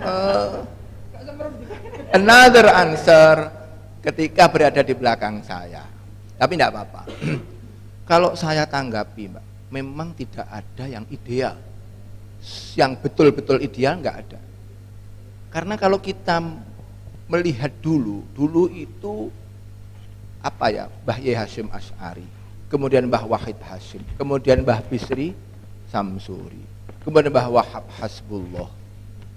another answer ketika berada di belakang saya. Tapi tidak apa-apa. Kalau saya tanggapi, Mbak, memang tidak ada yang ideal. Yang betul-betul ideal nggak ada. Karena kalau kita melihat dulu itu apa ya, Mbah Yai Hasyim Asy'ari, kemudian Mbah Wahid Hasyim, kemudian Mbah Bisri Samsuri, kemudian Mbah Wahab Hasbullah,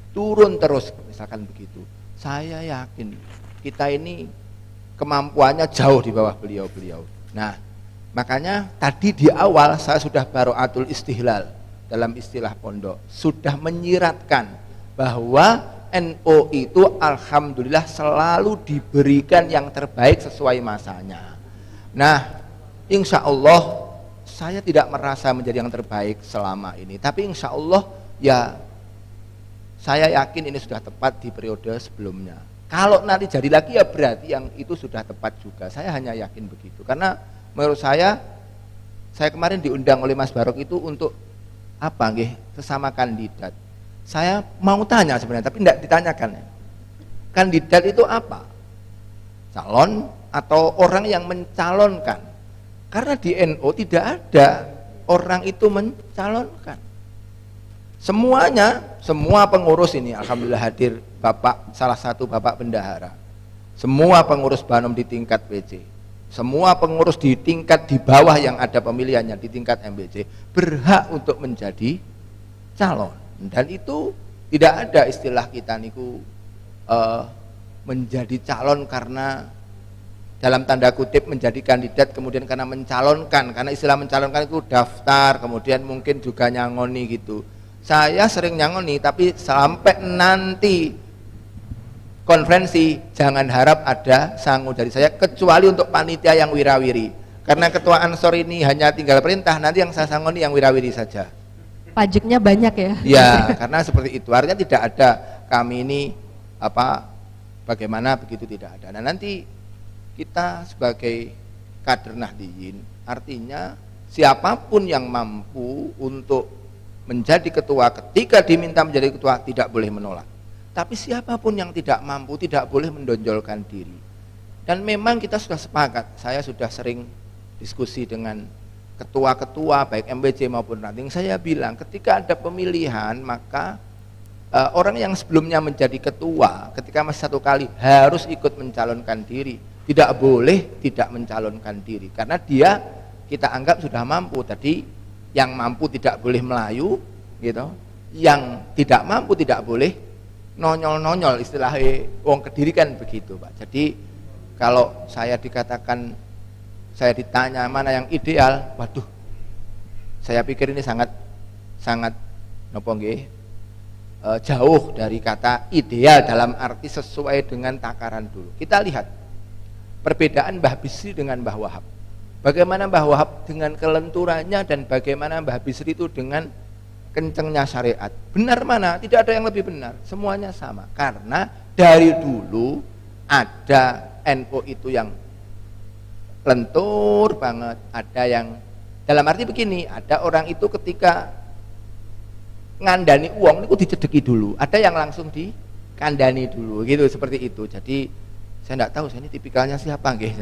turun terus misalkan begitu. Saya yakin kita ini kemampuannya jauh di bawah beliau-beliau. Nah, makanya tadi di awal saya sudah bara'atul istihlal dalam istilah pondok, sudah menyiratkan bahwa NU itu alhamdulillah selalu diberikan yang terbaik sesuai masanya. Nah, insya Allah saya tidak merasa menjadi yang terbaik selama ini, tapi insya Allah ya saya yakin ini sudah tepat di periode sebelumnya. Kalau nanti jadi lagi ya berarti yang itu sudah tepat juga. Saya hanya yakin begitu, karena menurut saya kemarin diundang oleh Mas Barok itu untuk apa nggih, sesama kandidat. Saya mau tanya sebenarnya, tapi tidak ditanyakan. Kandidat itu apa? Calon atau orang yang mencalonkan? Karena di NU tidak ada orang itu mencalonkan. Semuanya, semua pengurus ini alhamdulillah hadir Bapak, salah satu Bapak Bendahara. Semua pengurus Banom di tingkat PC. Semua pengurus di tingkat di bawah yang ada pemilihannya di tingkat MBC berhak untuk menjadi calon. Dan itu tidak ada istilah kita niku menjadi calon karena dalam tanda kutip menjadi kandidat kemudian karena mencalonkan, karena istilah mencalonkan itu daftar kemudian mungkin juga nyangoni gitu. Saya sering nyangoni, tapi sampai nanti konferensi jangan harap ada sangu dari saya kecuali untuk panitia yang wirawiri, karena ketua Ansor ini hanya tinggal perintah, nanti yang saya sangoni yang wirawiri saja.
Pajaknya banyak ya.
Ya, karena seperti itu. Artinya tidak ada kami ini bagaimana begitu, tidak ada. Nah, nanti kita sebagai kader Nahdliyin, artinya siapapun yang mampu untuk menjadi ketua, ketika diminta menjadi ketua tidak boleh menolak. Tapi siapapun yang tidak mampu tidak boleh mendonjolkan diri. Dan memang kita sudah sepakat, saya sudah sering diskusi dengan ketua-ketua baik MBC maupun ranting, saya bilang ketika ada pemilihan maka orang yang sebelumnya menjadi ketua ketika masih satu kali harus ikut mencalonkan diri, tidak boleh tidak mencalonkan diri, karena dia kita anggap sudah mampu. Tadi yang mampu tidak boleh melayu gitu, yang tidak mampu tidak boleh nonyol-nonyol, istilahnya wong Kediri kan begitu, Pak. Jadi kalau saya dikatakan, saya ditanya mana yang ideal, waduh, saya pikir ini sangat jauh dari kata ideal dalam arti sesuai dengan takaran dulu. Kita lihat perbedaan Mbah Bisri dengan Mbah Wahab. Bagaimana Mbah Wahab dengan kelenturannya dan bagaimana Mbah Bisri itu dengan kencengnya syariat. Benar mana? Tidak ada yang lebih benar. Semuanya sama. Karena dari dulu ada NU itu yang lentur banget, ada yang Dalam arti begini, ada orang itu ketika ngandani uang itu dicedeki dulu, ada yang langsung dikandani dulu gitu, seperti itu. Jadi saya tidak tahu saya ini tipikalnya siapa nggih.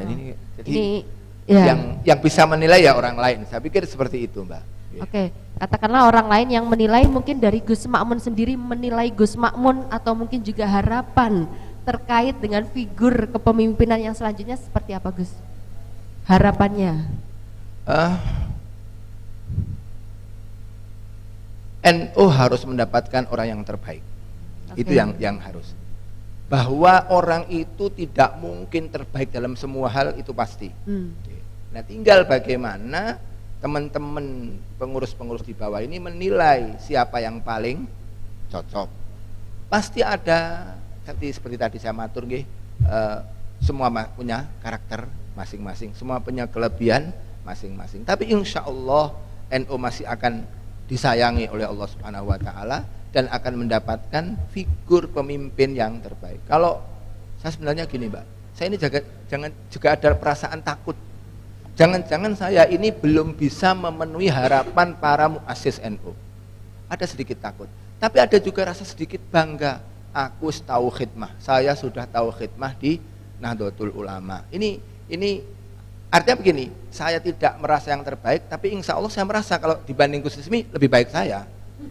Jadi ya. yang bisa menilai ya orang lain. Saya pikir seperti itu, Mbak.
Oke, katakanlah orang lain yang menilai, mungkin dari Gus Makmun sendiri menilai Gus Makmun atau mungkin juga harapan terkait dengan figur kepemimpinan yang selanjutnya seperti apa, Gus? Harapannya?
NU harus mendapatkan orang yang terbaik. Itu yang harus. Bahwa orang itu tidak mungkin terbaik dalam semua hal, itu pasti. Nah, tinggal bagaimana teman-teman pengurus-pengurus di bawah ini menilai siapa yang paling cocok. Pasti ada, seperti tadi saya matur nggih, semua punya karakter masing-masing, semua punya kelebihan masing-masing. Tapi insya Allah NU masih akan disayangi oleh Allah Subhanahu wa taala dan akan mendapatkan figur pemimpin yang terbaik. Kalau saya sebenarnya gini, Mbak, saya ini jangan juga ada perasaan takut. Jangan-jangan saya ini belum bisa memenuhi harapan para muassis NU. Ada sedikit takut, tapi ada juga rasa sedikit bangga. Aku tahu khidmah, saya sudah tahu khidmah di Nahdlatul Ulama. Ini artinya begini, saya tidak merasa yang terbaik, tapi insya Allah saya merasa kalau dibanding Gus Rizmi lebih baik saya,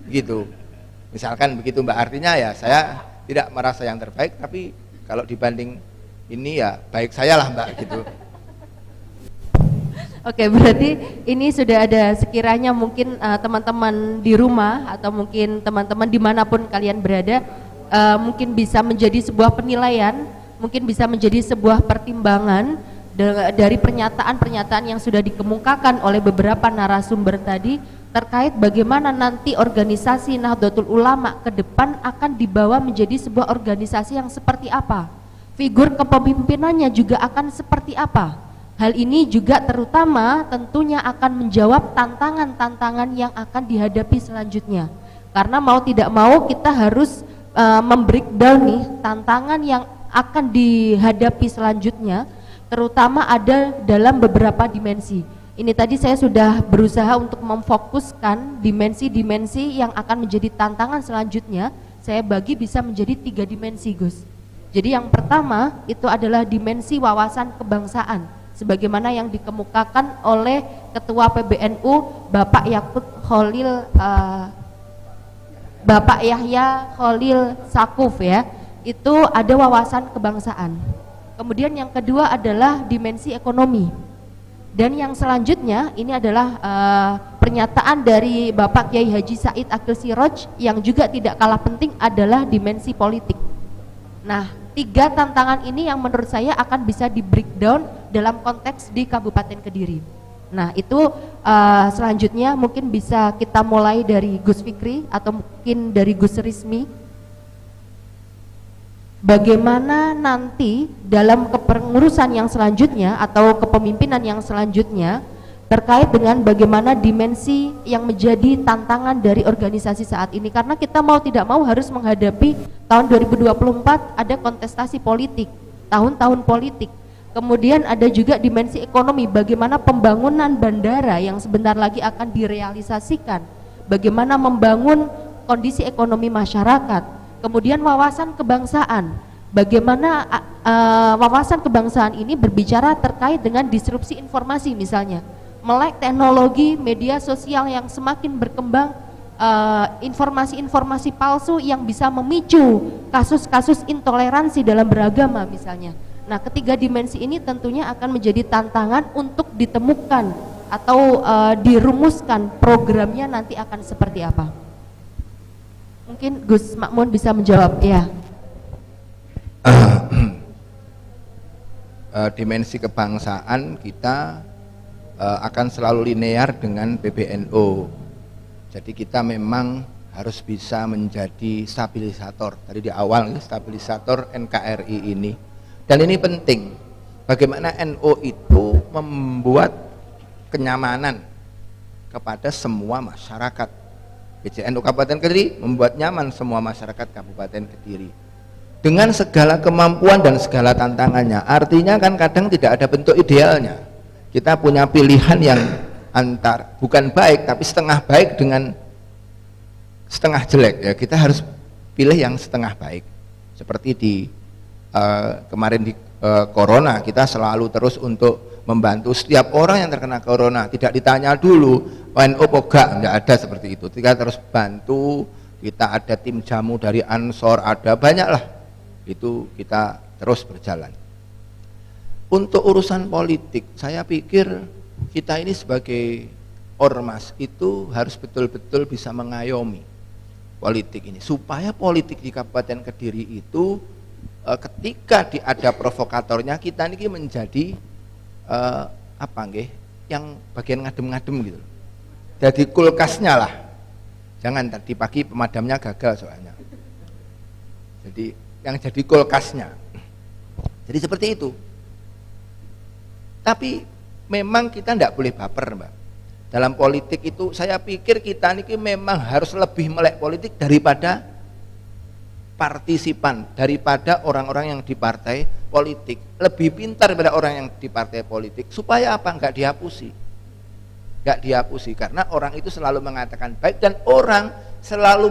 gitu. Misalkan begitu, Mbak, artinya ya saya tidak merasa yang terbaik, tapi kalau dibanding ini ya baik saya lah, Mbak, gitu.
Oke, berarti ini sudah ada sekiranya mungkin teman-teman di rumah atau mungkin teman-teman dimanapun kalian berada, mungkin bisa menjadi sebuah penilaian, mungkin bisa menjadi sebuah pertimbangan dari pernyataan-pernyataan yang sudah dikemukakan oleh beberapa narasumber tadi terkait bagaimana nanti organisasi Nahdlatul Ulama ke depan akan dibawa menjadi sebuah organisasi yang seperti apa, figur kepemimpinannya juga akan seperti apa. Hal ini juga terutama tentunya akan menjawab tantangan-tantangan yang akan dihadapi selanjutnya, karena mau tidak mau kita harus membreakdown nih tantangan yang akan dihadapi selanjutnya, terutama ada dalam beberapa dimensi. Ini tadi saya sudah berusaha untuk memfokuskan dimensi-dimensi yang akan menjadi tantangan selanjutnya. Saya bagi bisa menjadi 3 dimensi, Gus. Jadi yang pertama itu adalah dimensi wawasan kebangsaan, sebagaimana yang dikemukakan oleh Ketua PBNU Bapak Bapak Yahya Khalil Sakuf ya. Itu ada wawasan kebangsaan. Kemudian yang kedua adalah dimensi ekonomi. Dan yang selanjutnya ini adalah pernyataan dari Bapak Kiai Haji Said Akil Siroj yang juga tidak kalah penting adalah dimensi politik. Nah, 3 tantangan ini yang menurut saya akan bisa di breakdown dalam konteks di Kabupaten Kediri. Nah, itu selanjutnya mungkin bisa kita mulai dari Gus Fikri atau mungkin dari Gus Rizmi. Bagaimana nanti dalam kepengurusan yang selanjutnya atau kepemimpinan yang selanjutnya terkait dengan bagaimana dimensi yang menjadi tantangan dari organisasi saat ini, karena kita mau tidak mau harus menghadapi tahun 2024 ada kontestasi politik, tahun-tahun politik. Kemudian ada juga dimensi ekonomi, bagaimana pembangunan bandara yang sebentar lagi akan direalisasikan, bagaimana membangun kondisi ekonomi masyarakat. Kemudian wawasan kebangsaan, bagaimana wawasan kebangsaan ini berbicara terkait dengan disrupsi informasi, misalnya melek teknologi media sosial yang semakin berkembang, informasi-informasi palsu yang bisa memicu kasus-kasus intoleransi dalam beragama misalnya. Nah, 3 dimensi ini tentunya akan menjadi tantangan untuk ditemukan atau dirumuskan programnya nanti akan seperti apa. Mungkin Gus Makmun bisa menjawab ya.
Dimensi kebangsaan kita akan selalu linear dengan PBNU. Jadi kita memang harus bisa menjadi stabilisator. Tadi di awal stabilisator NKRI ini. Dan ini penting. Bagaimana NU itu membuat kenyamanan kepada semua masyarakat. PCNU Kabupaten Kediri membuat nyaman semua masyarakat Kabupaten Kediri dengan segala kemampuan dan segala tantangannya. Artinya kan kadang tidak ada bentuk idealnya. Kita punya pilihan yang bukan baik tapi setengah baik dengan setengah jelek ya, kita harus pilih yang setengah baik. Seperti di kemarin di corona, kita selalu terus untuk membantu setiap orang yang terkena corona, tidak ditanya dulu NU enggak ada seperti itu. Kita terus bantu, kita ada tim jamu dari Ansor, ada banyak lah, itu kita terus berjalan. Untuk urusan politik, saya pikir kita ini sebagai ormas itu harus betul-betul bisa mengayomi politik ini, supaya politik di Kabupaten Kediri itu ketika ada provokatornya, kita ini menjadi yang bagian ngadem-ngadem gitu. Jadi kulkasnya lah, jangan tadi pagi pemadamnya gagal soalnya. Jadi yang jadi kulkasnya. Jadi seperti itu. Tapi memang kita tidak boleh baper, Mbak. Dalam politik itu saya pikir kita ini memang harus lebih melek politik daripada partisipan, daripada orang-orang yang di partai politik. Lebih pintar daripada orang yang di partai politik. Supaya apa? Enggak dihapusi. Enggak dihapusi karena orang itu selalu mengatakan baik, dan orang selalu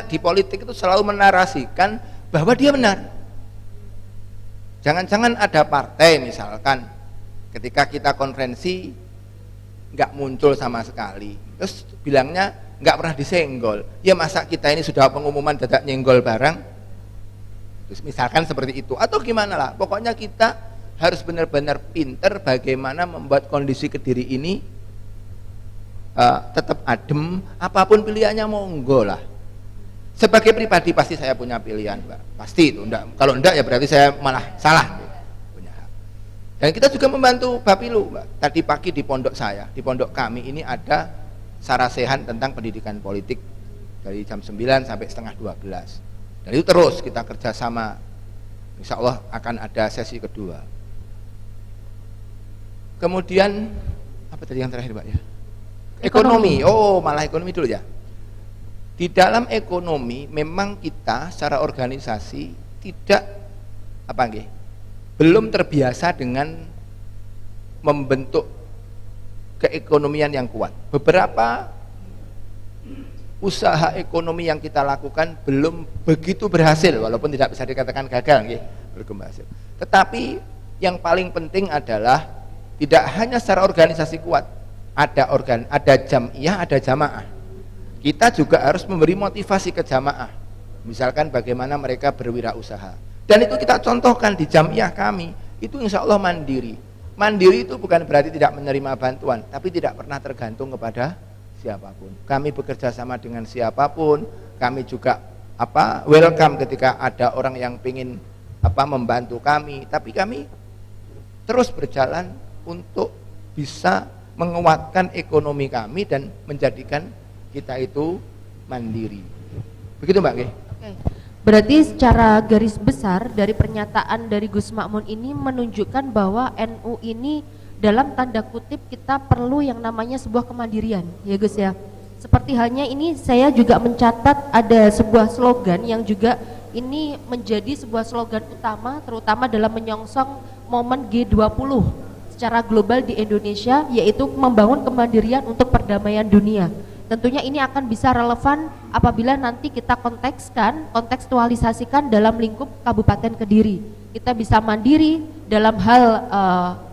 di politik itu selalu menarasikan bahwa dia benar. Jangan-jangan ada partai misalkan ketika kita konferensi nggak muncul sama sekali, terus bilangnya nggak pernah disenggol. Ya masa kita ini sudah pengumuman dadak nyenggol barang, terus misalkan seperti itu, atau gimana lah. Pokoknya kita harus benar-benar pinter bagaimana membuat kondisi Kediri ini tetap adem. Apapun pilihannya monggo lah. Sebagai pribadi pasti saya punya pilihan, Mbak, pasti itu. Kalau enggak ya berarti saya malah salah. Dan kita juga membantu Bapilu, Mbak. Tadi pagi di pondok saya, di pondok kami ini ada sarasehan tentang pendidikan politik dari jam 9 sampai setengah 12. Dan itu terus kita kerjasama. Insya Allah akan ada sesi kedua. Kemudian apa tadi yang terakhir, Mbak ya? Ekonomi. Oh, malah ekonomi dulu ya. Di dalam ekonomi memang kita secara organisasi tidak belum terbiasa dengan membentuk keekonomian yang kuat. Beberapa usaha ekonomi yang kita lakukan belum begitu berhasil, walaupun tidak bisa dikatakan gagal, belum berhasil. Tetapi yang paling penting adalah tidak hanya secara organisasi kuat, ada jam'iyah, ada jamaah. Kita juga harus memberi motivasi ke jamaah. Misalkan bagaimana mereka berwirausaha. Dan itu kita contohkan di jam'iyah kami, itu insya Allah mandiri. Mandiri itu bukan berarti tidak menerima bantuan, tapi tidak pernah tergantung kepada siapapun. Kami bekerja sama dengan siapapun, kami juga welcome ketika ada orang yang ingin membantu kami, tapi kami terus berjalan untuk bisa menguatkan ekonomi kami dan menjadikan kita itu mandiri. Begitu, Mbak?
Oke. Berarti secara garis besar dari pernyataan dari Gus Makmun ini menunjukkan bahwa NU ini dalam tanda kutip kita perlu yang namanya sebuah kemandirian, ya Gus ya. Seperti halnya ini saya juga mencatat ada sebuah slogan yang juga ini menjadi sebuah slogan utama terutama dalam menyongsong momen G20 secara global di Indonesia, yaitu membangun kemandirian untuk perdamaian dunia. Tentunya ini akan bisa relevan apabila nanti kita kontekstualisasikan dalam lingkup Kabupaten Kediri. Kita bisa mandiri dalam hal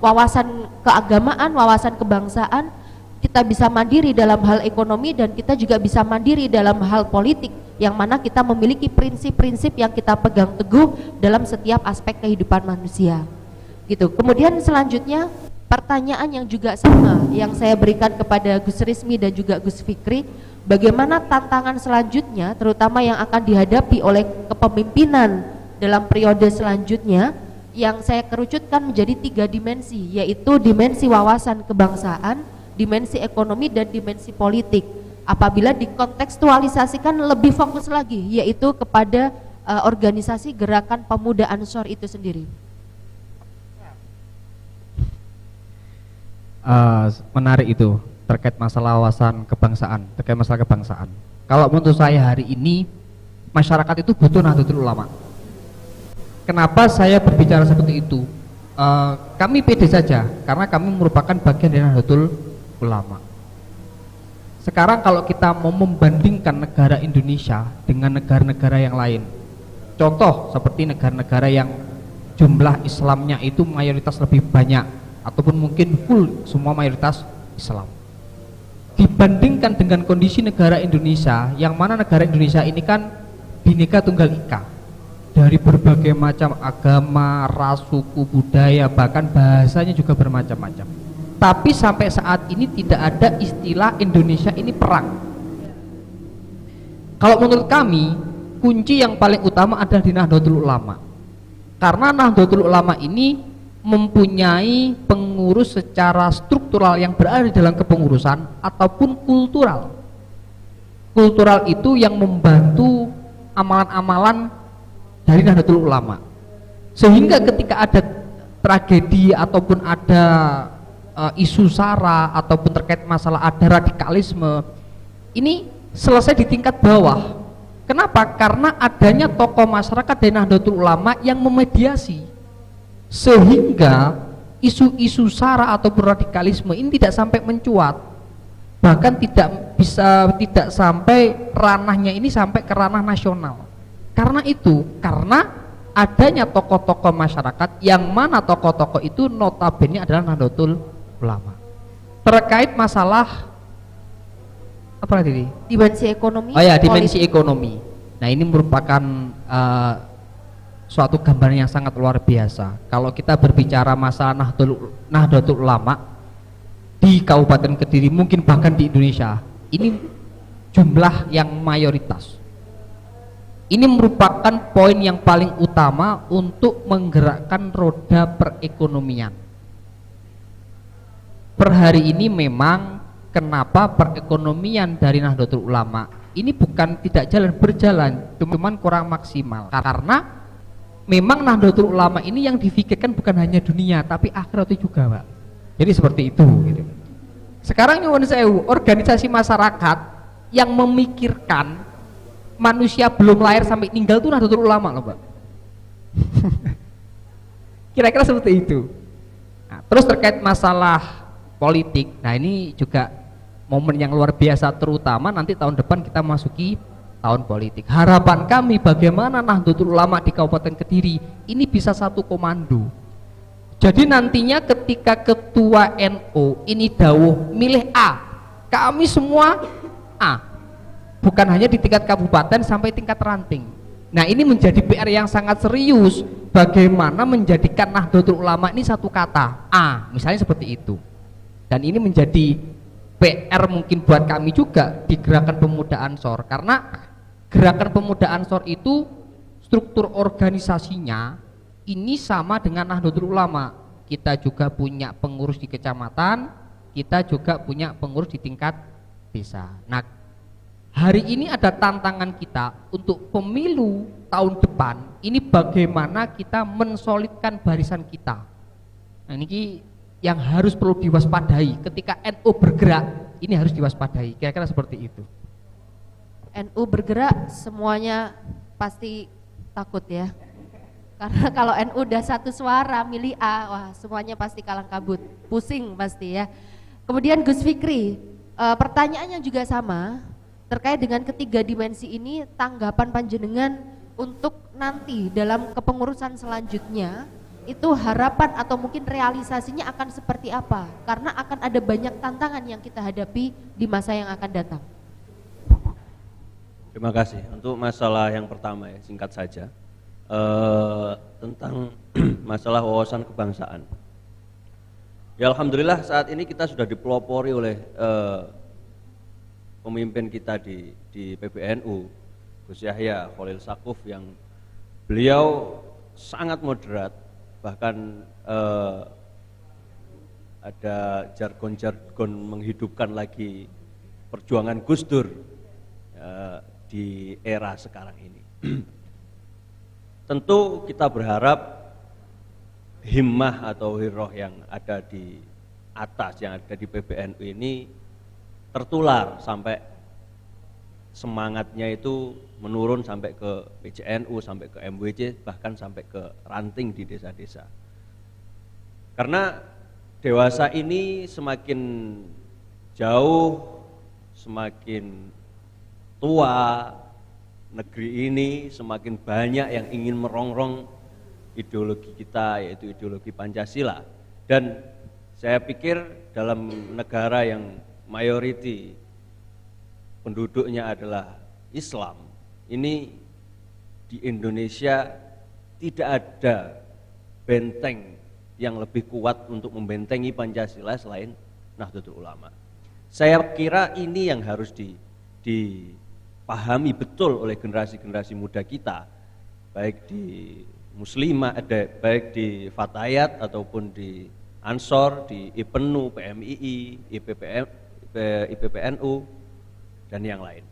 wawasan keagamaan, wawasan kebangsaan, kita bisa mandiri dalam hal ekonomi, dan kita juga bisa mandiri dalam hal politik, yang mana kita memiliki prinsip-prinsip yang kita pegang teguh dalam setiap aspek kehidupan manusia. Gitu. Kemudian selanjutnya pertanyaan yang juga sama yang saya berikan kepada Gus Rismi dan juga Gus Fikri, bagaimana tantangan selanjutnya terutama yang akan dihadapi oleh kepemimpinan dalam periode selanjutnya, yang saya kerucutkan menjadi 3 dimensi, yaitu dimensi wawasan kebangsaan, dimensi ekonomi, dan dimensi politik. Apabila dikontekstualisasikan lebih fokus lagi, yaitu kepada organisasi Gerakan Pemuda Ansor itu sendiri.
Menarik itu terkait masalah wawasan kebangsaan, Kalau menurut saya hari ini masyarakat itu butuh Nahdlatul Ulama. Kenapa saya berbicara seperti itu? Kami pede saja karena kami merupakan bagian dari Nahdlatul Ulama. Sekarang kalau kita mau membandingkan negara Indonesia dengan negara-negara yang lain, contoh seperti negara-negara yang jumlah Islamnya itu mayoritas lebih banyak ataupun mungkin full semua mayoritas Islam, dibandingkan dengan kondisi negara Indonesia, yang mana negara Indonesia ini kan Bhinneka Tunggal Ika, dari berbagai macam agama, ras, suku, budaya, bahkan bahasanya juga bermacam-macam. Tapi sampai saat ini tidak ada istilah Indonesia ini perang. Kalau menurut kami, kunci yang paling utama adalah di Nahdlatul Ulama. Karena Nahdlatul Ulama ini mempunyai pengurus secara struktural yang berada di dalam kepengurusan ataupun kultural. Kultural itu yang membantu amalan-amalan dari Nahdlatul Ulama. Sehingga ketika ada tragedi ataupun ada isu sara ataupun terkait masalah ada radikalisme, ini selesai di tingkat bawah. Kenapa? Karena adanya tokoh masyarakat dari Nahdlatul Ulama yang memediasi, sehingga isu-isu sara ataupun radikalisme ini tidak sampai mencuat, bahkan tidak sampai ranahnya ini sampai ke ranah nasional. Karena adanya tokoh-tokoh masyarakat yang mana tokoh-tokoh itu notabene adalah Nahdlatul Ulama. Terkait masalah apa tadi?
Dimensi ekonomi.
Oh ya, dimensi ekonomi. Nah, ini merupakan suatu gambaran yang sangat luar biasa. Kalau kita berbicara masalah Nahdlatul Ulama di Kabupaten Kediri, mungkin bahkan di Indonesia, ini jumlah yang mayoritas. Ini merupakan poin yang paling utama untuk menggerakkan roda perekonomian. Per hari ini memang kenapa perekonomian dari Nahdlatul Ulama ini bukan tidak berjalan, cuman kurang maksimal, karena memang Nahdlatul Ulama ini yang difikirkan bukan hanya dunia tapi akhirat juga, Pak. Jadi seperti itu gitu. Sekarang nyuwun sewu, organisasi masyarakat yang memikirkan manusia belum lahir sampai tinggal itu Nahdlatul Ulama loh, Pak. Kira-kira seperti itu. Nah, terus terkait masalah politik, nah ini juga momen yang luar biasa, terutama nanti tahun depan kita masuki tahun politik. Harapan kami bagaimana Nahdlatul Ulama di Kabupaten Kediri ini bisa satu komando. Jadi nantinya ketika ketua NU ini dawuh milih A, kami semua A, bukan hanya di tingkat kabupaten sampai tingkat ranting. Nah, ini menjadi PR yang sangat serius, bagaimana menjadikan Nahdlatul Ulama ini satu kata A, misalnya seperti itu. Dan ini menjadi PR mungkin buat kami juga di Gerakan Pemuda Ansor, karena Gerakan Pemuda Ansor itu struktur organisasinya ini sama dengan Nahdlatul Ulama. Kita juga punya pengurus di kecamatan, kita juga punya pengurus di tingkat desa. Nah, hari ini ada tantangan kita untuk pemilu tahun depan ini bagaimana kita mensolidkan barisan kita. Nah, ini yang harus perlu diwaspadai ketika NU bergerak, ini harus diwaspadai. Kira-kira seperti itu.
NU bergerak semuanya pasti takut ya, karena kalau NU udah satu suara milih A, wah semuanya pasti kalang kabut, pusing pasti ya. Kemudian Gus Fikri, pertanyaannya juga sama terkait dengan ketiga dimensi ini, tanggapan panjenengan untuk nanti dalam kepengurusan selanjutnya itu harapan atau mungkin realisasinya akan seperti apa, karena akan ada banyak tantangan yang kita hadapi di masa yang akan datang.
Terima kasih. Untuk masalah yang pertama ya, singkat saja, tentang masalah wawasan kebangsaan. Ya alhamdulillah saat ini kita sudah dipelopori oleh pemimpin kita di PBNU, Gus Yahya Khalil Stakuf, yang beliau sangat moderat. Bahkan ada jargon-jargon menghidupkan lagi perjuangan Gus Dur di era sekarang ini. Tentu kita berharap himmah atau hiroh yang ada di atas, yang ada di PBNU ini tertular sampai semangatnya itu menurun sampai ke PCNU, sampai ke MWC, bahkan sampai ke ranting di desa-desa. Karena dewasa ini semakin jauh, semakin tua negeri ini, semakin banyak yang ingin merongrong ideologi kita, yaitu ideologi Pancasila. Dan saya pikir dalam negara yang mayoriti penduduknya adalah Islam, ini di Indonesia tidak ada benteng yang lebih kuat untuk membentengi Pancasila selain Nahdlatul Ulama. Saya kira ini yang harus dipahami betul oleh generasi-generasi muda kita, baik di Muslimah, baik di Fatayat ataupun di Ansor, di IPNU, PMII, IPPNU, dan yang lain.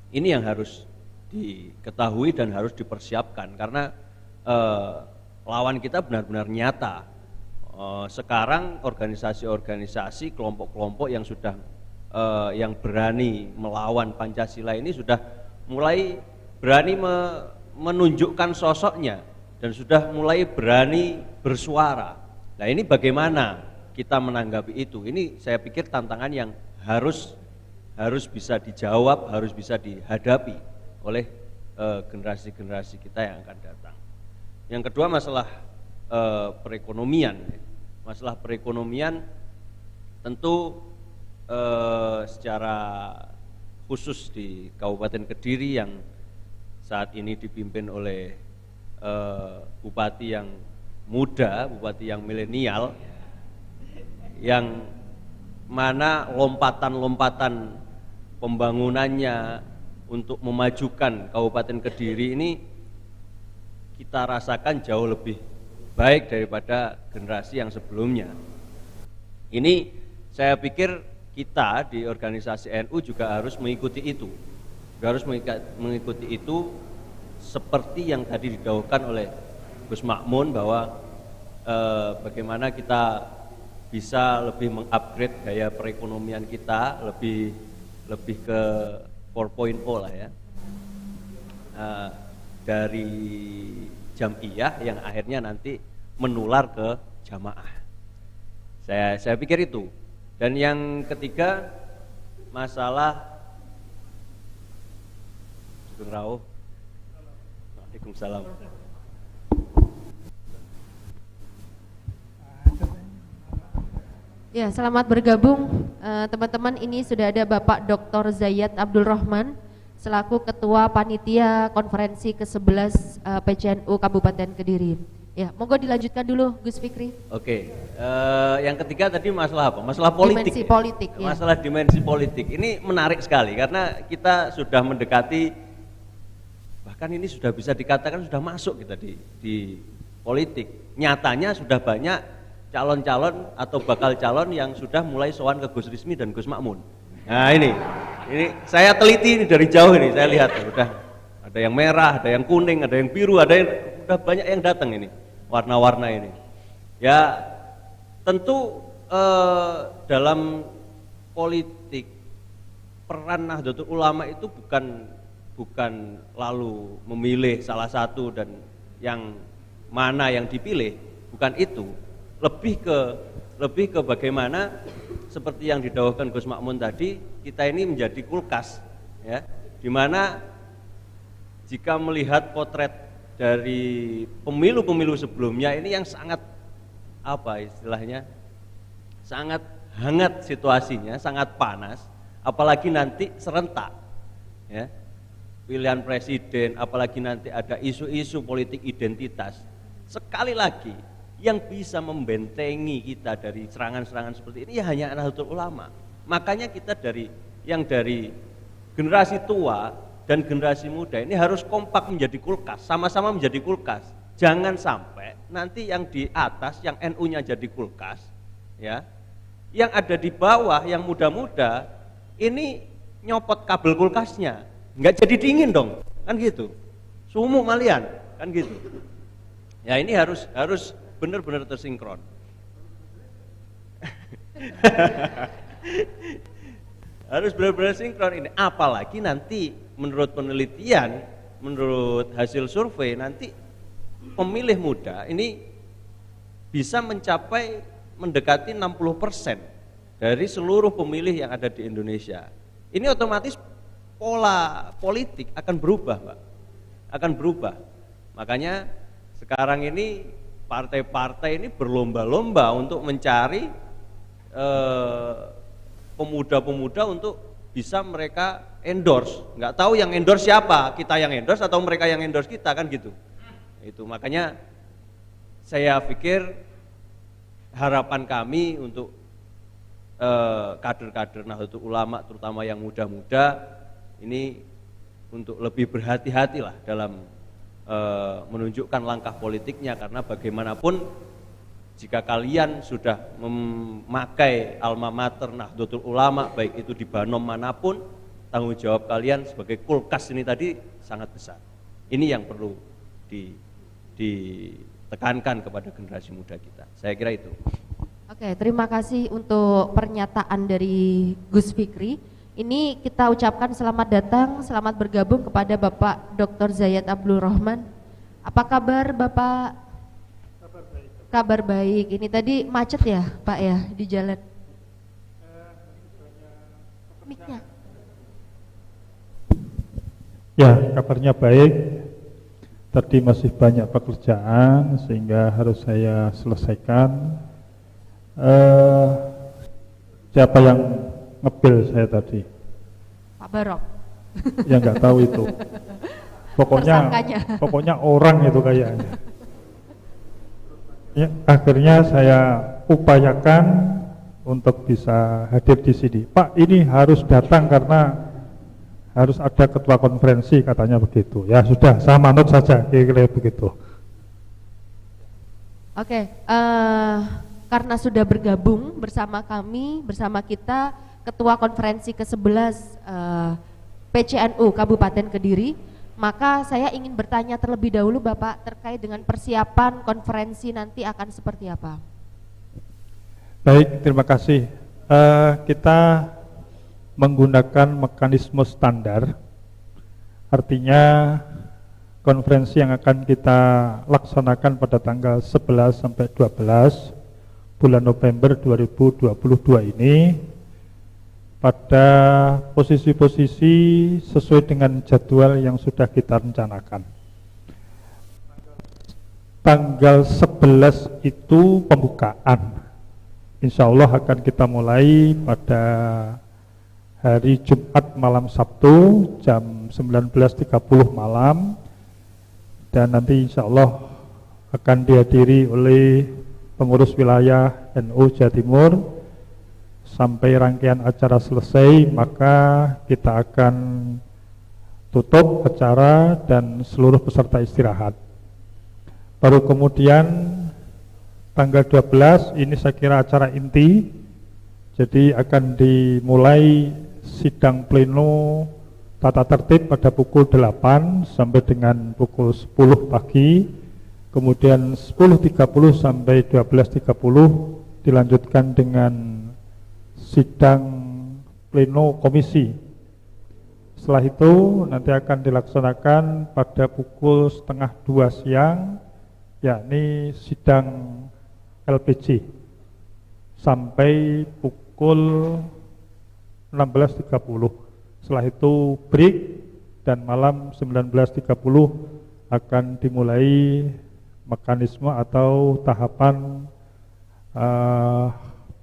Ini yang harus diketahui dan harus dipersiapkan, karena lawan kita benar-benar nyata. Sekarang organisasi-organisasi, kelompok-kelompok yang sudah yang berani melawan Pancasila ini sudah mulai berani menunjukkan sosoknya dan sudah mulai berani bersuara. Nah, ini bagaimana kita menanggapi itu? Ini saya pikir tantangan yang harus bisa dijawab, harus bisa dihadapi oleh generasi-generasi kita yang akan datang. Yang kedua, masalah perekonomian. Masalah perekonomian tentu secara khusus di Kabupaten Kediri yang saat ini dipimpin oleh bupati yang muda, bupati yang milenial, yang mana lompatan-lompatan pembangunannya untuk memajukan Kabupaten Kediri ini kita rasakan jauh lebih baik daripada generasi yang sebelumnya. Ini saya pikir kita di organisasi NU juga harus mengikuti itu. Harus mengikuti itu seperti yang tadi didahulukan oleh Gus Makmun, bahwa bagaimana kita bisa lebih mengupgrade gaya perekonomian kita, lebih ke 4.0 lah ya, dari jam'iyah yang akhirnya nanti menular ke jamaah. Saya pikir itu. Dan yang ketiga, masalah Waalaikumsalam.
Ya, selamat bergabung teman-teman. Ini sudah ada Bapak Dr. Zayat Abdul Rahman selaku Ketua Panitia Konferensi ke-11 PCNU Kabupaten Kediri. Ya, monggo dilanjutkan dulu Gus Fikri.
Oke, yang ketiga tadi masalah apa? Masalah politik.
Dimensi politik. Ya.
Masalah dimensi politik. Ini menarik sekali karena kita sudah mendekati, bahkan ini sudah bisa dikatakan sudah masuk kita di politik. Nyatanya sudah banyak calon-calon atau bakal calon yang sudah mulai sowan ke Gus Rismi dan Gus Makmun. Nah ini saya teliti ini dari jauh ini, saya lihat udah ada yang merah, ada yang kuning, ada yang biru, udah banyak yang datang ini, warna-warna ini. Ya tentu dalam politik peran Nahdlatul Ulama itu bukan lalu memilih salah satu dan yang mana yang dipilih, bukan itu. Lebih ke bagaimana seperti yang didahulukan Gus Makmun tadi, kita ini menjadi kulkas, ya, dimana jika melihat potret dari pemilu-pemilu sebelumnya ini yang sangat apa istilahnya, sangat hangat situasinya, sangat panas, apalagi nanti serentak, ya, pilihan presiden, apalagi nanti ada isu-isu politik identitas. Sekali lagi, yang bisa membentengi kita dari serangan-serangan seperti ini ya hanya Nahdlatul Ulama. Makanya kita dari generasi tua dan generasi muda ini harus kompak menjadi kulkas, sama-sama menjadi kulkas. Jangan sampai nanti yang di atas, yang NU-nya jadi kulkas, ya, yang ada di bawah, yang muda-muda ini nyopot kabel kulkasnya, nggak jadi dingin dong, kan gitu. Sumuk malian, kan gitu. Ya ini harus benar-benar tersinkron. Harus benar-benar sinkron ini. Apalagi nanti menurut penelitian, menurut hasil survei, nanti pemilih muda ini bisa mencapai mendekati 60% dari seluruh pemilih yang ada di Indonesia. ini otomatis pola politik akan berubah, Pak. Akan berubah. Makanya sekarang ini partai-partai ini berlomba-lomba untuk mencari pemuda-pemuda untuk bisa mereka endorse. Nggak tahu yang endorse siapa, kita yang endorse atau mereka yang endorse kita, kan gitu. Itu makanya saya pikir harapan kami untuk kader-kader Nahdlatul Ulama terutama yang muda-muda ini untuk lebih berhati-hatilah dalam menunjukkan langkah politiknya, karena bagaimanapun jika kalian sudah memakai alma mater Nahdlatul Ulama baik itu di Banom manapun, tanggung jawab kalian sebagai kulkas ini tadi sangat besar. Ini yang perlu ditekankan kepada generasi muda kita. Saya kira itu.
Oke, terima kasih untuk pernyataan dari Gus Fikri. Ini kita ucapkan selamat datang, selamat bergabung kepada Bapak Dr. Zayat Abdul Rahman. Apa kabar Bapak? Kabar baik. Kabar baik. Ini tadi macet ya Pak ya di jalan? Mic-nya.
Ya, kabarnya baik. Tadi masih banyak pekerjaan sehingga harus saya selesaikan. Siapa yang ngebil saya tadi?
Pak Barok.
Ya nggak tahu itu. Pokoknya orang itu kayaknya. Ya, akhirnya saya upayakan untuk bisa hadir di sini. Pak, ini harus datang karena harus ada ketua konferensi katanya begitu. Ya sudah, saya manut saja kira-kira begitu.
Oke, karena sudah bergabung bersama kami, bersama kita Ketua Konferensi ke-11 PCNU Kabupaten Kediri, maka saya ingin bertanya terlebih dahulu Bapak terkait dengan persiapan konferensi nanti akan seperti apa?
Baik, terima kasih. Kita menggunakan mekanisme standar, artinya konferensi yang akan kita laksanakan pada tanggal 11 sampai 12 bulan November 2022 ini pada posisi-posisi sesuai dengan jadwal yang sudah kita rencanakan. Tanggal 11 itu pembukaan, insya Allah akan kita mulai pada hari Jumat malam Sabtu jam 19.30 malam, dan nanti insya Allah akan dihadiri oleh pengurus wilayah NU Jawa Timur. Sampai rangkaian acara selesai, maka kita akan tutup acara dan seluruh peserta istirahat. Baru kemudian tanggal 12 ini saya kira acara inti, jadi akan dimulai sidang pleno tata tertib pada pukul 8 sampai dengan pukul 10 pagi. Kemudian 10.30 sampai 12.30 dilanjutkan dengan sidang pleno komisi. Setelah itu nanti akan dilaksanakan pada pukul 1:30 siang, yakni sidang LPG sampai pukul 16.30. Setelah itu break dan malam 19.30 akan dimulai mekanisme atau tahapan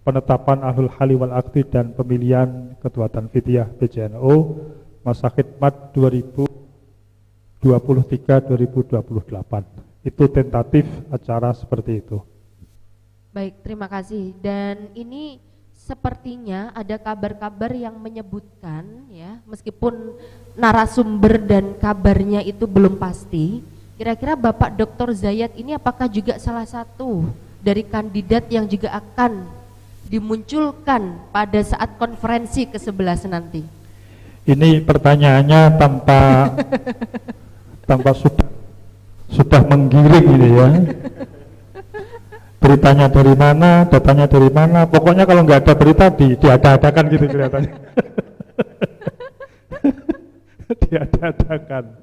penetapan ahlul hali wal akdi dan pemilihan ketua Tanfidiyah PCNU masa khidmat 2023-2028. Itu tentatif acara seperti itu.
Baik, terima kasih. Dan ini sepertinya ada kabar-kabar yang menyebutkan ya, meskipun narasumber dan kabarnya itu belum pasti, kira-kira Bapak Dr. Zayat ini apakah juga salah satu dari kandidat yang juga akan dimunculkan pada saat konferensi ke-11 nanti?
Ini pertanyaannya tanpa sudah menggiring ini ya. Beritanya dari mana, datanya dari mana, pokoknya kalau nggak ada berita diada-adakan gitu kelihatannya. Diada-adakan.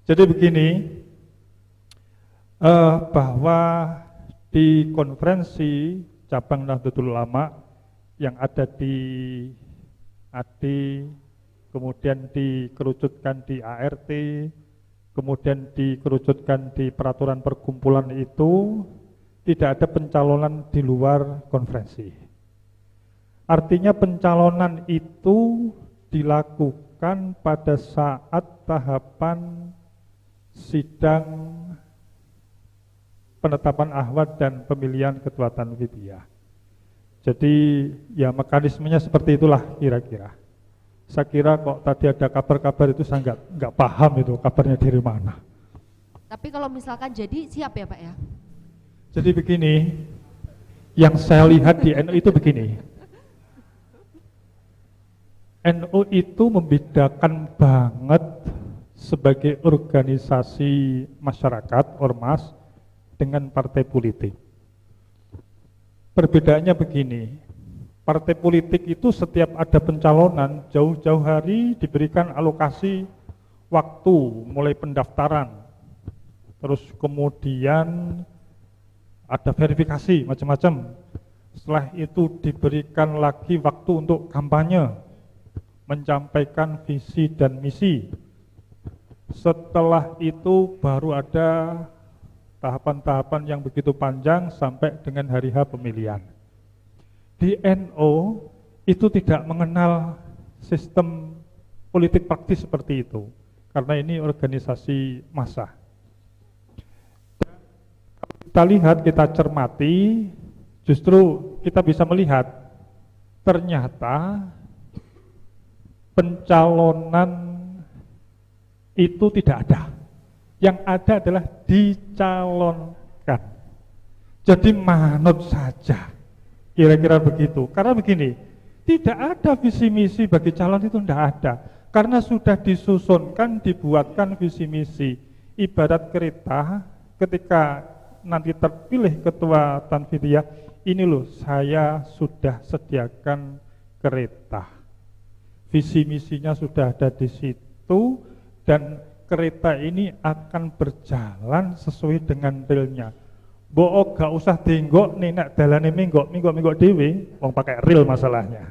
Jadi begini, bahwa di konferensi cabang Nahdlatul Ulama yang ada di kemudian dikerucutkan di ART, kemudian dikerucutkan di peraturan perkumpulan itu, tidak ada pencalonan di luar konferensi. Artinya pencalonan itu dilakukan pada saat tahapan sidang penetapan ahwat dan pemilihan ketua Tanfidiyah. Jadi ya mekanismenya seperti itulah kira-kira. Saya kira kok tadi ada kabar-kabar itu saya nggak paham itu kabarnya dari mana.
Tapi kalau misalkan jadi siap ya Pak ya?
Jadi begini, yang saya lihat di NU itu begini. NU itu membedakan banget sebagai organisasi masyarakat, ormas, dengan partai politik. Perbedaannya begini, partai politik itu setiap ada pencalonan, jauh-jauh hari diberikan alokasi waktu, mulai pendaftaran, terus kemudian ada verifikasi macam-macam. Setelah itu diberikan lagi waktu untuk kampanye, menyampaikan visi dan misi. Setelah itu baru ada tahapan-tahapan yang begitu panjang sampai dengan hari H pemilihan. Di NU itu tidak mengenal sistem politik praktis seperti itu, karena ini organisasi massa. Kita lihat, kita cermati, justru kita bisa melihat ternyata pencalonan itu tidak ada. Yang ada adalah dicalonkan. Jadi manut saja, kira-kira begitu. Karena begini, tidak ada visi misi bagi calon itu, tidak ada. Karena sudah disusunkan, dibuatkan visi misi. Ibarat kereta, ketika nanti terpilih ketua Tanfidiyah, ini loh saya sudah sediakan kereta. Visi misinya sudah ada di situ dan kereta ini akan berjalan sesuai dengan relnya. Mbok gak usah denggok nih nek dalane minggok dhewe, wong pakai rel masalahnya.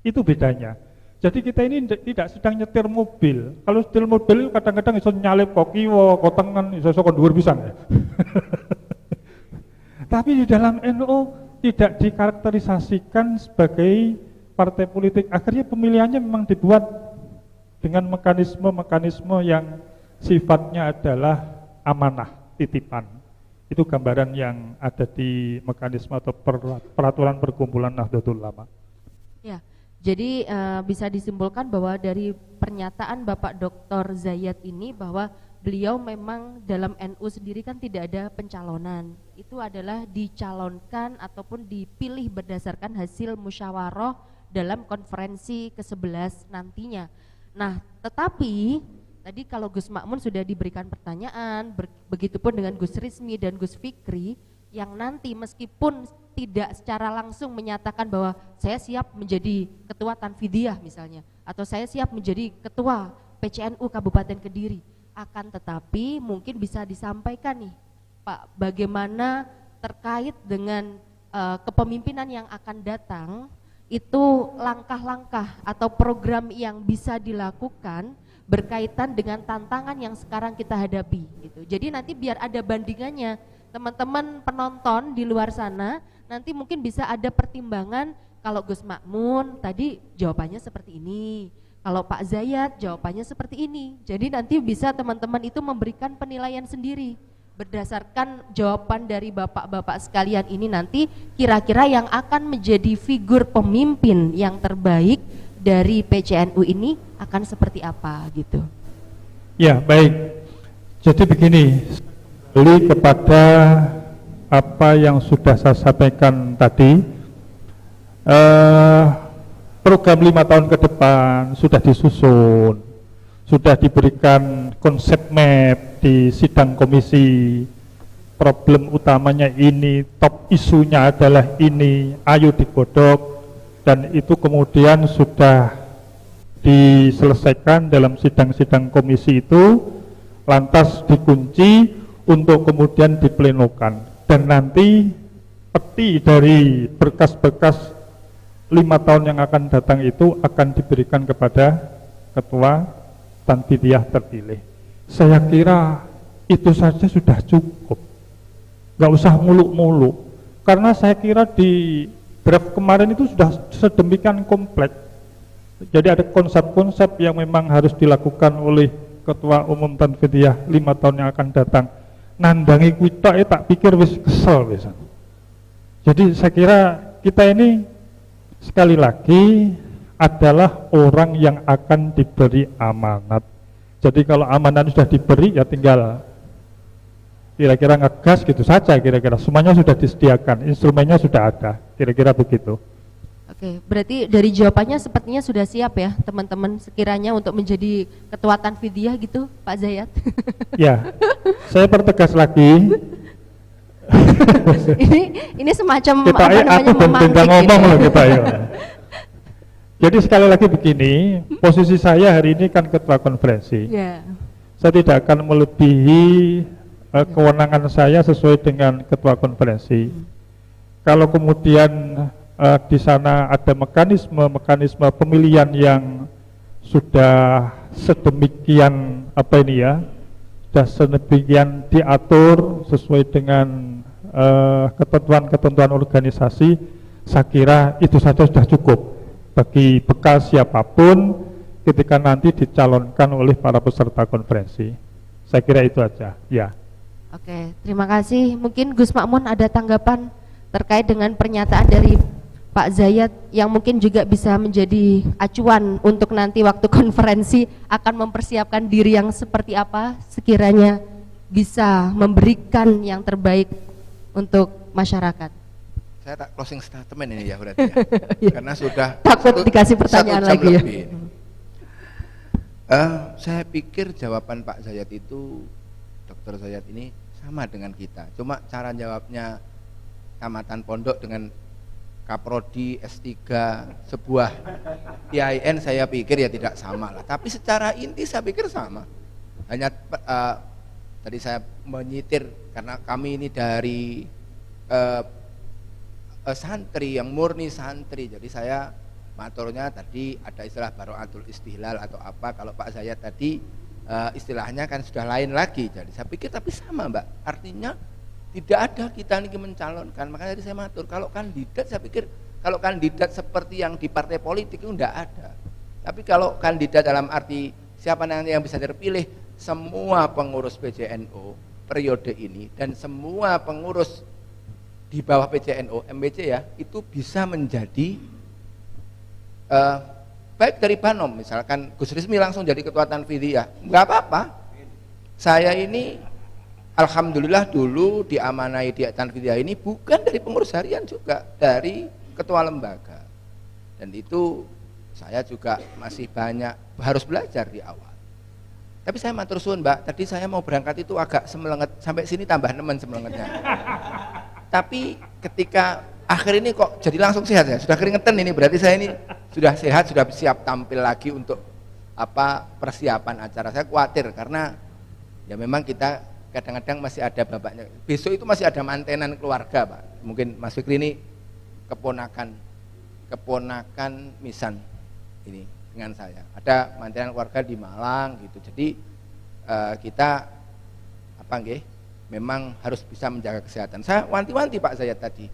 Itu bedanya. Jadi kita ini tidak sedang nyetir mobil. Kalau setir mobil kadang-kadang iso nyalip kok kiwa, kok tengen, iso kok dhuwur pisan ya. Tapi di dalam NU tidak dikarakterisasikan sebagai partai politik. Akhirnya pemilihannya memang dibuat dengan mekanisme-mekanisme yang sifatnya adalah amanah, titipan. Itu gambaran yang ada di mekanisme atau peraturan perkumpulan Nahdlatul Ulama.
Ya, jadi bisa disimpulkan bahwa dari pernyataan Bapak Dr. Zayat ini bahwa beliau memang dalam NU sendiri kan tidak ada pencalonan. Itu adalah dicalonkan ataupun dipilih berdasarkan hasil musyawarah dalam konferensi ke-11 nantinya. Nah, tetapi tadi kalau Gus Makmun sudah diberikan pertanyaan, begitupun dengan Gus Rizmi dan Gus Fikri, yang nanti meskipun tidak secara langsung menyatakan bahwa saya siap menjadi ketua Tanfidiyah misalnya, atau saya siap menjadi ketua PCNU Kabupaten Kediri, akan tetapi mungkin bisa disampaikan nih Pak, bagaimana terkait dengan kepemimpinan yang akan datang, itu langkah-langkah atau program yang bisa dilakukan berkaitan dengan tantangan yang sekarang kita hadapi gitu. Jadi nanti biar ada bandingannya, teman-teman penonton di luar sana nanti mungkin bisa ada pertimbangan. Kalau Gus Makmun tadi jawabannya seperti ini, kalau Pak Zayat jawabannya seperti ini. Jadi nanti bisa teman-teman itu memberikan penilaian sendiri berdasarkan jawaban dari bapak-bapak sekalian ini. Nanti kira-kira yang akan menjadi figur pemimpin yang terbaik dari PCNU ini akan seperti apa gitu.
Ya, baik. Jadi begini, kembali kepada apa yang sudah saya sampaikan tadi, program 5 tahun ke depan sudah disusun, sudah diberikan konsep map di sidang komisi. Problem utamanya ini, top isunya adalah ini, ayo digodok, dan itu kemudian sudah diselesaikan dalam sidang-sidang komisi itu, lantas dikunci untuk kemudian diplenokan, dan nanti peti dari berkas-berkas 5 tahun yang akan datang itu akan diberikan kepada ketua Tanfidiyah terpilih. Saya kira itu saja sudah cukup, nggak usah muluk-muluk. Karena saya kira di draft kemarin itu sudah sedemikian kompleks. Jadi ada konsep-konsep yang memang harus dilakukan oleh Ketua Umum Tanfidiyah 5 tahun yang akan datang. Nandangi kuita tak pikir wis kesel bisa. Jadi saya kira kita ini sekali lagi adalah orang yang akan diberi amanat. Jadi kalau amanat sudah diberi ya tinggal kira-kira ngegas gitu saja, kira-kira semuanya sudah disediakan, instrumennya sudah ada, kira-kira begitu.
Oke, berarti dari jawabannya sepertinya sudah siap ya teman-teman sekiranya untuk menjadi ketua Tanfidiyah gitu Pak Zayat.
Ya, saya pertegas lagi.
ini semacam
kita
apa namanya
aku
memantik
ngomong
gitu.
loh kita ya. Jadi sekali lagi begini, posisi saya hari ini kan ketua konferensi.
Ya.
Saya tidak akan melebihi kewenangan saya sesuai dengan ketua konferensi. Kalau kemudian di sana ada mekanisme pemilihan yang sudah sedemikian sudah sedemikian diatur sesuai dengan ketentuan organisasi, saya kira itu saja sudah cukup bagi bekal siapapun ketika nanti dicalonkan oleh para peserta konferensi. Saya kira itu aja, ya.
Oke, terima kasih. Mungkin Gus Makmun ada tanggapan terkait dengan pernyataan dari Pak Zayat yang mungkin juga bisa menjadi acuan untuk nanti waktu konferensi akan mempersiapkan diri yang seperti apa sekiranya bisa memberikan yang terbaik untuk masyarakat.
Saya tak closing statement ini ya berarti ya. Karena sudah
takut dikasih pertanyaan lagi ya.
Saya pikir jawaban Pak Zayat itu, Dr. Zayat ini sama dengan kita. Cuma cara jawabnya Kecamatan Pondok dengan Kaprodi S3 sebuah IAIN saya pikir ya tidak sama lah. Tapi secara inti saya pikir sama. Hanya tadi saya menyitir karena kami ini dari santri yang murni santri, jadi saya maturnya tadi ada istilah baro'atul istihlal atau apa. Kalau Pak Zayat tadi istilahnya kan sudah lain lagi. Jadi saya pikir tapi sama Mbak, artinya tidak ada kita ini mencalonkan. Makanya tadi saya matur, kalau kandidat saya pikir kalau kandidat seperti yang di partai politik itu tidak ada. Tapi kalau kandidat dalam arti siapa nanti yang bisa terpilih, semua pengurus PJNO periode ini dan semua pengurus di bawah PJNO, MBC ya, itu bisa menjadi baik dari Banom, misalkan Gus Rizmi langsung jadi ketua Tanfidiyah, nggak apa-apa. Saya ini alhamdulillah dulu diamanai di Tanfidiyah ini bukan dari pengurus harian juga, dari ketua lembaga. Dan itu saya juga masih banyak harus belajar di awal. Tapi saya matur suwun Mbak, tadi saya mau berangkat itu agak semelenget, sampai sini tambah nemen semelengetnya. Tapi ketika akhir ini kok jadi langsung sehat ya, sudah keringetan ini, berarti saya ini sudah sehat, sudah siap tampil lagi untuk persiapan acara. Saya khawatir karena ya memang kita kadang-kadang masih ada babaknya. Besok itu masih ada mantenan keluarga Pak. Mungkin Mas Fikri ini keponakan Misan ini dengan saya. Ada mantenan keluarga di Malang gitu. Jadi kita memang harus bisa menjaga kesehatan. Saya wanti-wanti Pak Zayat tadi.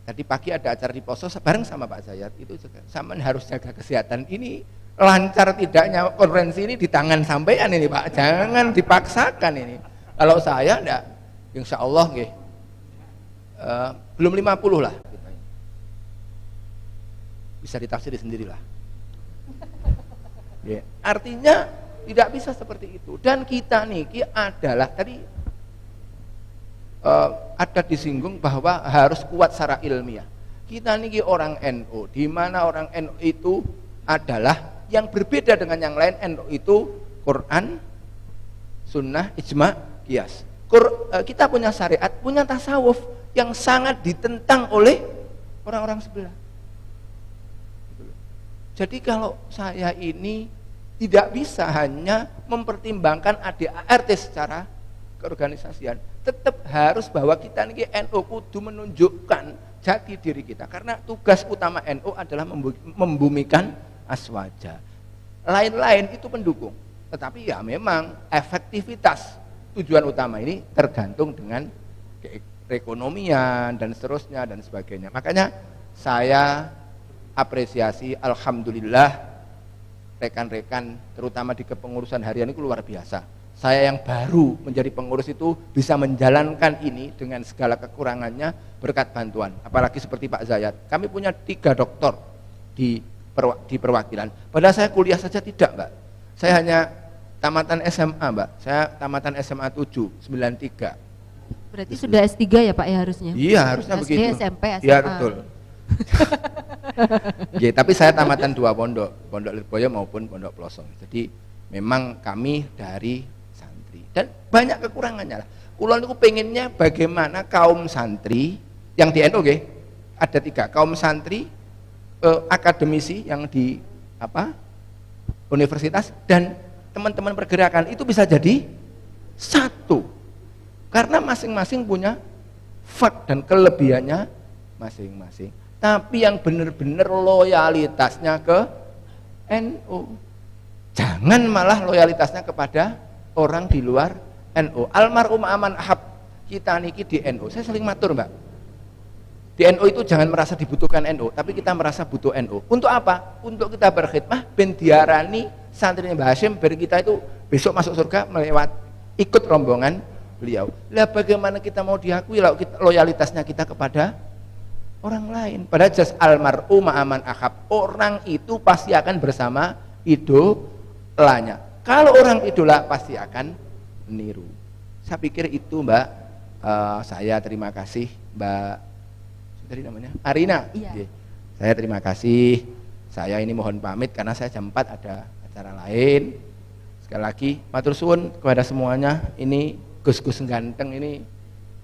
Tadi pagi ada acara di Poso bareng sama Pak Zayat, itu juga sama harus jaga kesehatan. Ini lancar tidaknya konferensi ini di tangan sampean ini Pak. Jangan dipaksakan ini. Kalau saya enggak, insya Allah belum 50 lah. Bisa ditafsiri sendirilah. Artinya tidak bisa seperti itu. Dan kita nih adalah tadi ada disinggung bahwa harus kuat secara ilmiah. Kita niki orang NU, di mana orang NU itu adalah yang berbeda dengan yang lain. NU itu Quran, Sunnah, Ijma, Qiyas. Kita punya syariat, punya tasawuf yang sangat ditentang oleh orang-orang sebelah. Jadi kalau saya ini tidak bisa hanya mempertimbangkan ADART secara keorganisasian, tetap harus bahwa kita ini NU kudu menunjukkan jati diri kita, karena tugas utama NU adalah membumikan aswaja. lain-lain itu pendukung. Tetapi ya memang efektivitas tujuan utama ini tergantung dengan perekonomian dan seterusnya dan sebagainya. Makanya saya apresiasi, alhamdulillah rekan-rekan terutama di kepengurusan harian itu luar biasa. Saya yang baru menjadi pengurus itu bisa menjalankan ini dengan segala kekurangannya berkat bantuan. Apalagi seperti Pak Zayat. Kami punya 3 doktor di perwakilan. Padahal saya kuliah saja tidak, Mbak. Saya hanya tamatan SMA, Mbak. Saya tamatan SMA 7, 93.
Berarti sudah S3 ya Pak ya harusnya?
Iya, harusnya
SD,
begitu.
SMP, SMA.
Iya, betul. Ya, tapi saya tamatan 2 pondok, Pondok Lirboyo maupun Pondok Pelosong. Jadi memang kami dari santri dan banyak kekurangannya lah. Kulon itu pengennya bagaimana kaum santri yang di NU ada 3 kaum santri, akademisi yang di universitas dan teman-teman pergerakan itu bisa jadi satu karena masing-masing punya fak dan kelebihannya masing-masing. Tapi yang benar-benar loyalitasnya ke NU, jangan malah loyalitasnya kepada orang di luar NU. Almarhum Aman Ahab kita niki di NU, saya sering matur Mbak, di NU itu jangan merasa dibutuhkan NU, tapi kita merasa butuh NU. Untuk apa? Untuk kita berkhidmah ben diarani santrinya Mbah Hasyim, biar kita itu besok masuk surga melewat ikut rombongan beliau. Lah bagaimana kita mau diakui loyalitasnya kita kepada orang lain? Padahal jas almarhum Aman Ahab, orang itu pasti akan bersama idolanya. Kalau orang idola pasti akan meniru. Saya pikir itu Mbak. Saya terima kasih Mbak tadi namanya Arina.
Iya.
Saya terima kasih. Saya ini mohon pamit karena saya jam 4 ada acara lain. Sekali lagi matur suwun kepada semuanya. Ini Gus-gus ganteng ini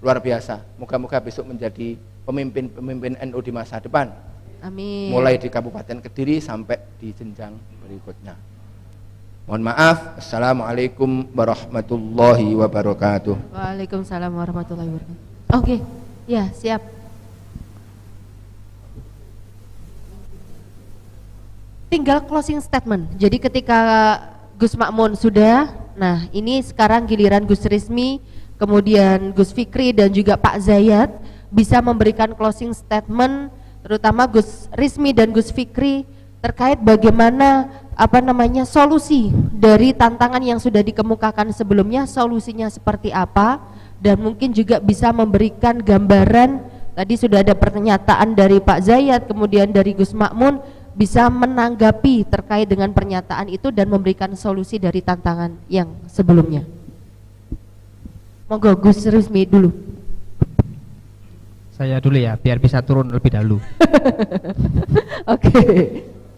luar biasa. Moga-moga besok menjadi pemimpin NU di masa depan.
Amin.
Mulai di Kabupaten Kediri sampai di jenjang berikutnya. Mohon maaf. Assalamualaikum warahmatullahi wabarakatuh.
Waalaikumsalam warahmatullahi wabarakatuh. Oke, ya siap. Tinggal closing statement. Jadi ketika Gus Makmun sudah, nah ini sekarang giliran Gus Rizmi, kemudian Gus Fikri dan juga Pak Zayat bisa memberikan closing statement, terutama Gus Rizmi dan Gus Fikri terkait bagaimana solusi dari tantangan yang sudah dikemukakan sebelumnya, solusinya seperti apa, dan mungkin juga bisa memberikan gambaran. Tadi sudah ada pernyataan dari Pak Zayat, kemudian dari Gus Makmun, bisa menanggapi terkait dengan pernyataan itu dan memberikan solusi dari tantangan yang sebelumnya. Monggo Gus Rizmi dulu.
Saya dulu ya, biar bisa turun lebih dahulu.
Oke.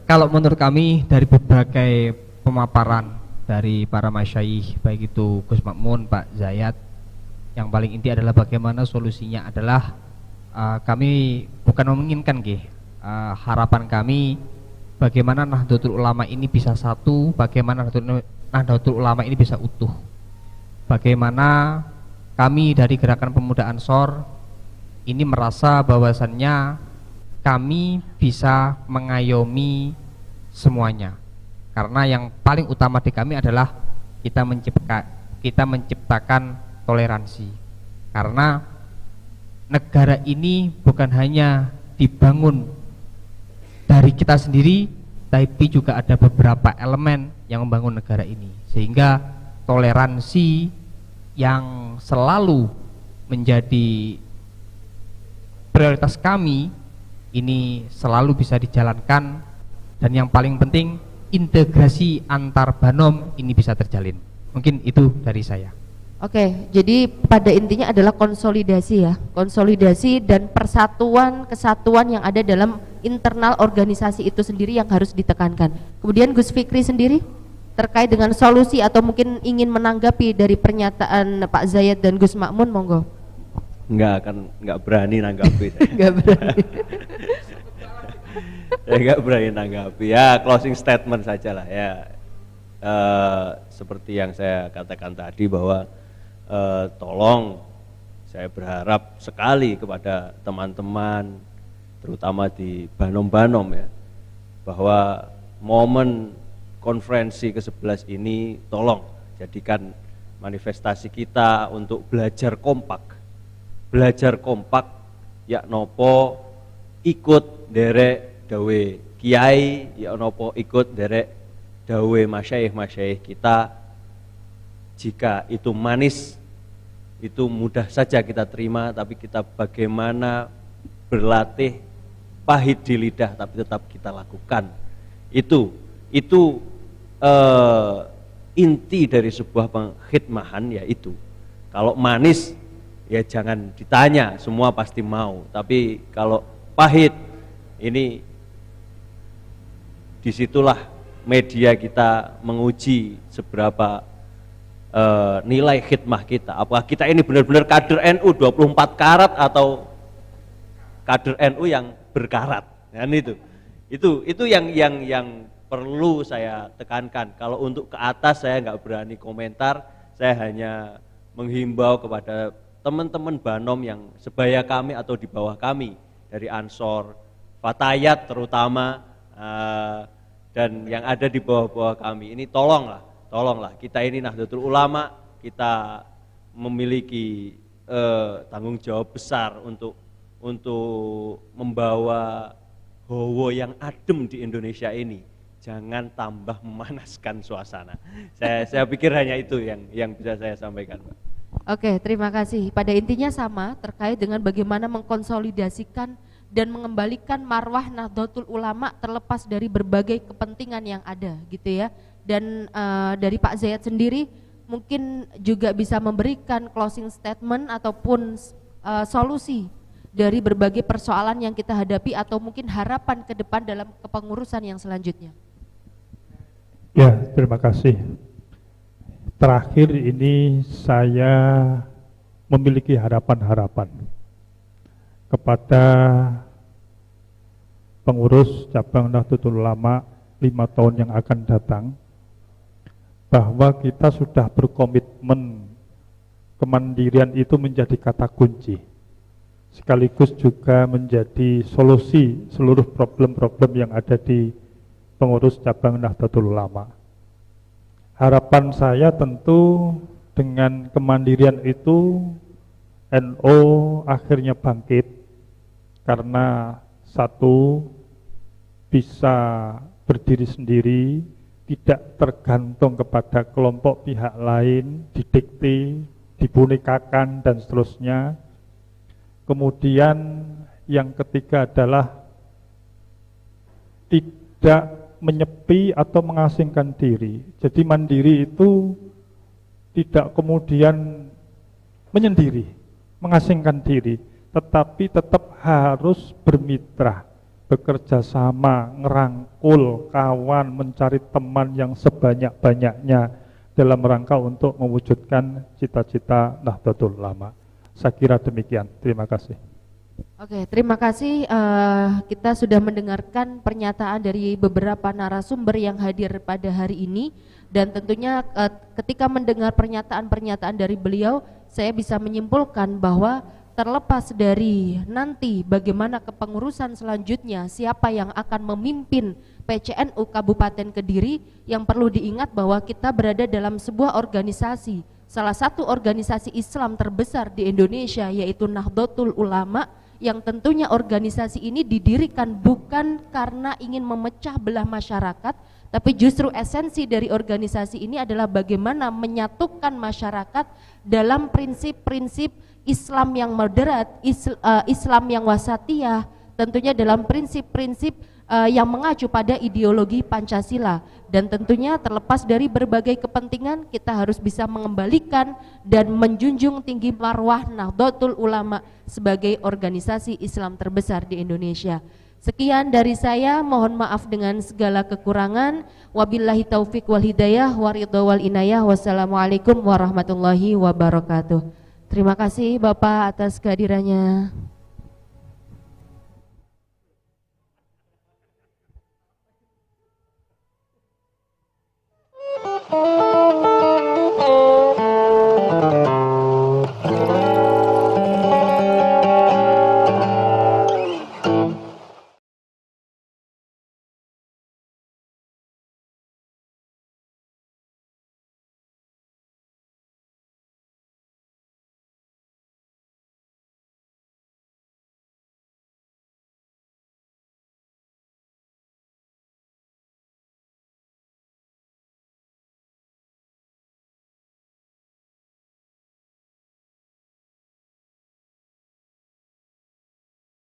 Kalau menurut kami dari berbagai pemaparan dari para masyayikh, baik itu Gus Makmun, Pak Zayat, yang paling inti adalah bagaimana solusinya adalah kami bukan menginginkan harapan kami bagaimana Nahdlatul Ulama ini bisa satu, bagaimana Nahdlatul Ulama ini bisa utuh, bagaimana kami dari Gerakan Pemuda Ansor ini merasa bahwasannya kami bisa mengayomi semuanya, karena yang paling utama di kami adalah kita menciptakan toleransi, karena negara ini bukan hanya dibangun dari kita sendiri, tapi juga ada beberapa elemen yang membangun negara ini, sehingga toleransi yang selalu menjadi prioritas kami ini selalu bisa dijalankan, dan yang paling penting integrasi antar banom ini bisa terjalin. Mungkin itu dari saya.
Oke, jadi pada intinya adalah konsolidasi ya, konsolidasi dan persatuan, kesatuan yang ada dalam internal organisasi itu sendiri yang harus ditekankan. Kemudian Gus Fikri sendiri terkait dengan solusi atau mungkin ingin menanggapi dari pernyataan Pak Zayat dan Gus Makmun, monggo.
Enggak berani nanggapi.
Enggak berani.
Saya enggak berani nanggapi. Ya closing statement saja lah ya. Seperti yang saya katakan tadi bahwa tolong saya berharap sekali kepada teman-teman terutama di banom-banom ya, bahwa momen konferensi ke-11 ini tolong jadikan manifestasi kita untuk belajar kompak. Belajar kompak ya nopo ikut derek dawe kiai, ya nopo ikut derek dawe masyaikh kita. Jika itu manis, itu mudah saja kita terima, tapi kita bagaimana berlatih pahit di lidah tapi tetap kita lakukan. Itu inti dari sebuah pengkhidmahan, yaitu kalau manis ya jangan ditanya, semua pasti mau. Tapi kalau pahit, ini disitulah media kita menguji seberapa nilai khidmah kita. Apakah kita ini benar-benar kader NU 24 karat atau kader NU yang berkarat? Dan itu yang perlu saya tekankan. Kalau untuk ke atas saya nggak berani komentar, saya hanya menghimbau kepada teman-teman Banom yang sebaya kami atau di bawah kami, dari Ansor, Fatayat terutama, dan yang ada di bawah-bawah kami, ini tolonglah kita ini Nahdlatul Ulama, kita memiliki tanggung jawab besar untuk membawa hawa yang adem di Indonesia ini. Jangan tambah memanaskan suasana. Saya pikir hanya itu yang bisa saya sampaikan.
Oke, terima kasih. Pada intinya sama, terkait dengan bagaimana mengkonsolidasikan dan mengembalikan marwah Nahdlatul Ulama terlepas dari berbagai kepentingan yang ada, gitu ya. Dan dari Pak Zayat sendiri mungkin juga bisa memberikan closing statement ataupun solusi dari berbagai persoalan yang kita hadapi atau mungkin harapan ke depan dalam kepengurusan yang selanjutnya.
Ya, terima kasih. Terakhir ini saya memiliki harapan-harapan kepada pengurus cabang Nahdlatul Ulama 5 tahun yang akan datang, bahwa kita sudah berkomitmen kemandirian itu menjadi kata kunci, sekaligus juga menjadi solusi seluruh problem-problem yang ada di pengurus cabang Nahdlatul Ulama. Harapan saya tentu dengan kemandirian itu NU akhirnya bangkit, karena satu, bisa berdiri sendiri, tidak tergantung kepada kelompok pihak lain, didikte, dibunikakan dan seterusnya. Kemudian yang ketiga adalah tidak menyepi atau mengasingkan diri. Jadi mandiri itu tidak kemudian menyendiri, mengasingkan diri, tetapi tetap harus bermitra, bekerja sama, ngerangkul kawan, mencari teman yang sebanyak-banyaknya dalam rangka untuk mewujudkan cita-cita Nahdlatul Ulama. Saya kira demikian. Terima kasih.
Oke, terima kasih. Kita sudah mendengarkan pernyataan dari beberapa narasumber yang hadir pada hari ini, dan tentunya ketika mendengar pernyataan-pernyataan dari beliau, saya bisa menyimpulkan bahwa terlepas dari nanti bagaimana kepengurusan selanjutnya, siapa yang akan memimpin PCNU Kabupaten Kediri, yang perlu diingat bahwa kita berada dalam sebuah organisasi, salah satu organisasi Islam terbesar di Indonesia, yaitu Nahdlatul Ulama, yang tentunya organisasi ini didirikan bukan karena ingin memecah belah masyarakat, tapi justru esensi dari organisasi ini adalah bagaimana menyatukan masyarakat dalam prinsip-prinsip Islam yang moderat, Islam yang wasatiyah, tentunya dalam prinsip-prinsip yang mengacu pada ideologi Pancasila. Dan tentunya terlepas dari berbagai kepentingan, kita harus bisa mengembalikan dan menjunjung tinggi marwah Nahdlatul Ulama sebagai organisasi Islam terbesar di Indonesia. Sekian dari saya, mohon maaf dengan segala kekurangan. Wabillahi taufik wal hidayah wa ridha wal inayah. Wassalamualaikum warahmatullahi wabarakatuh. Terima kasih Bapak atas kehadirannya. Oh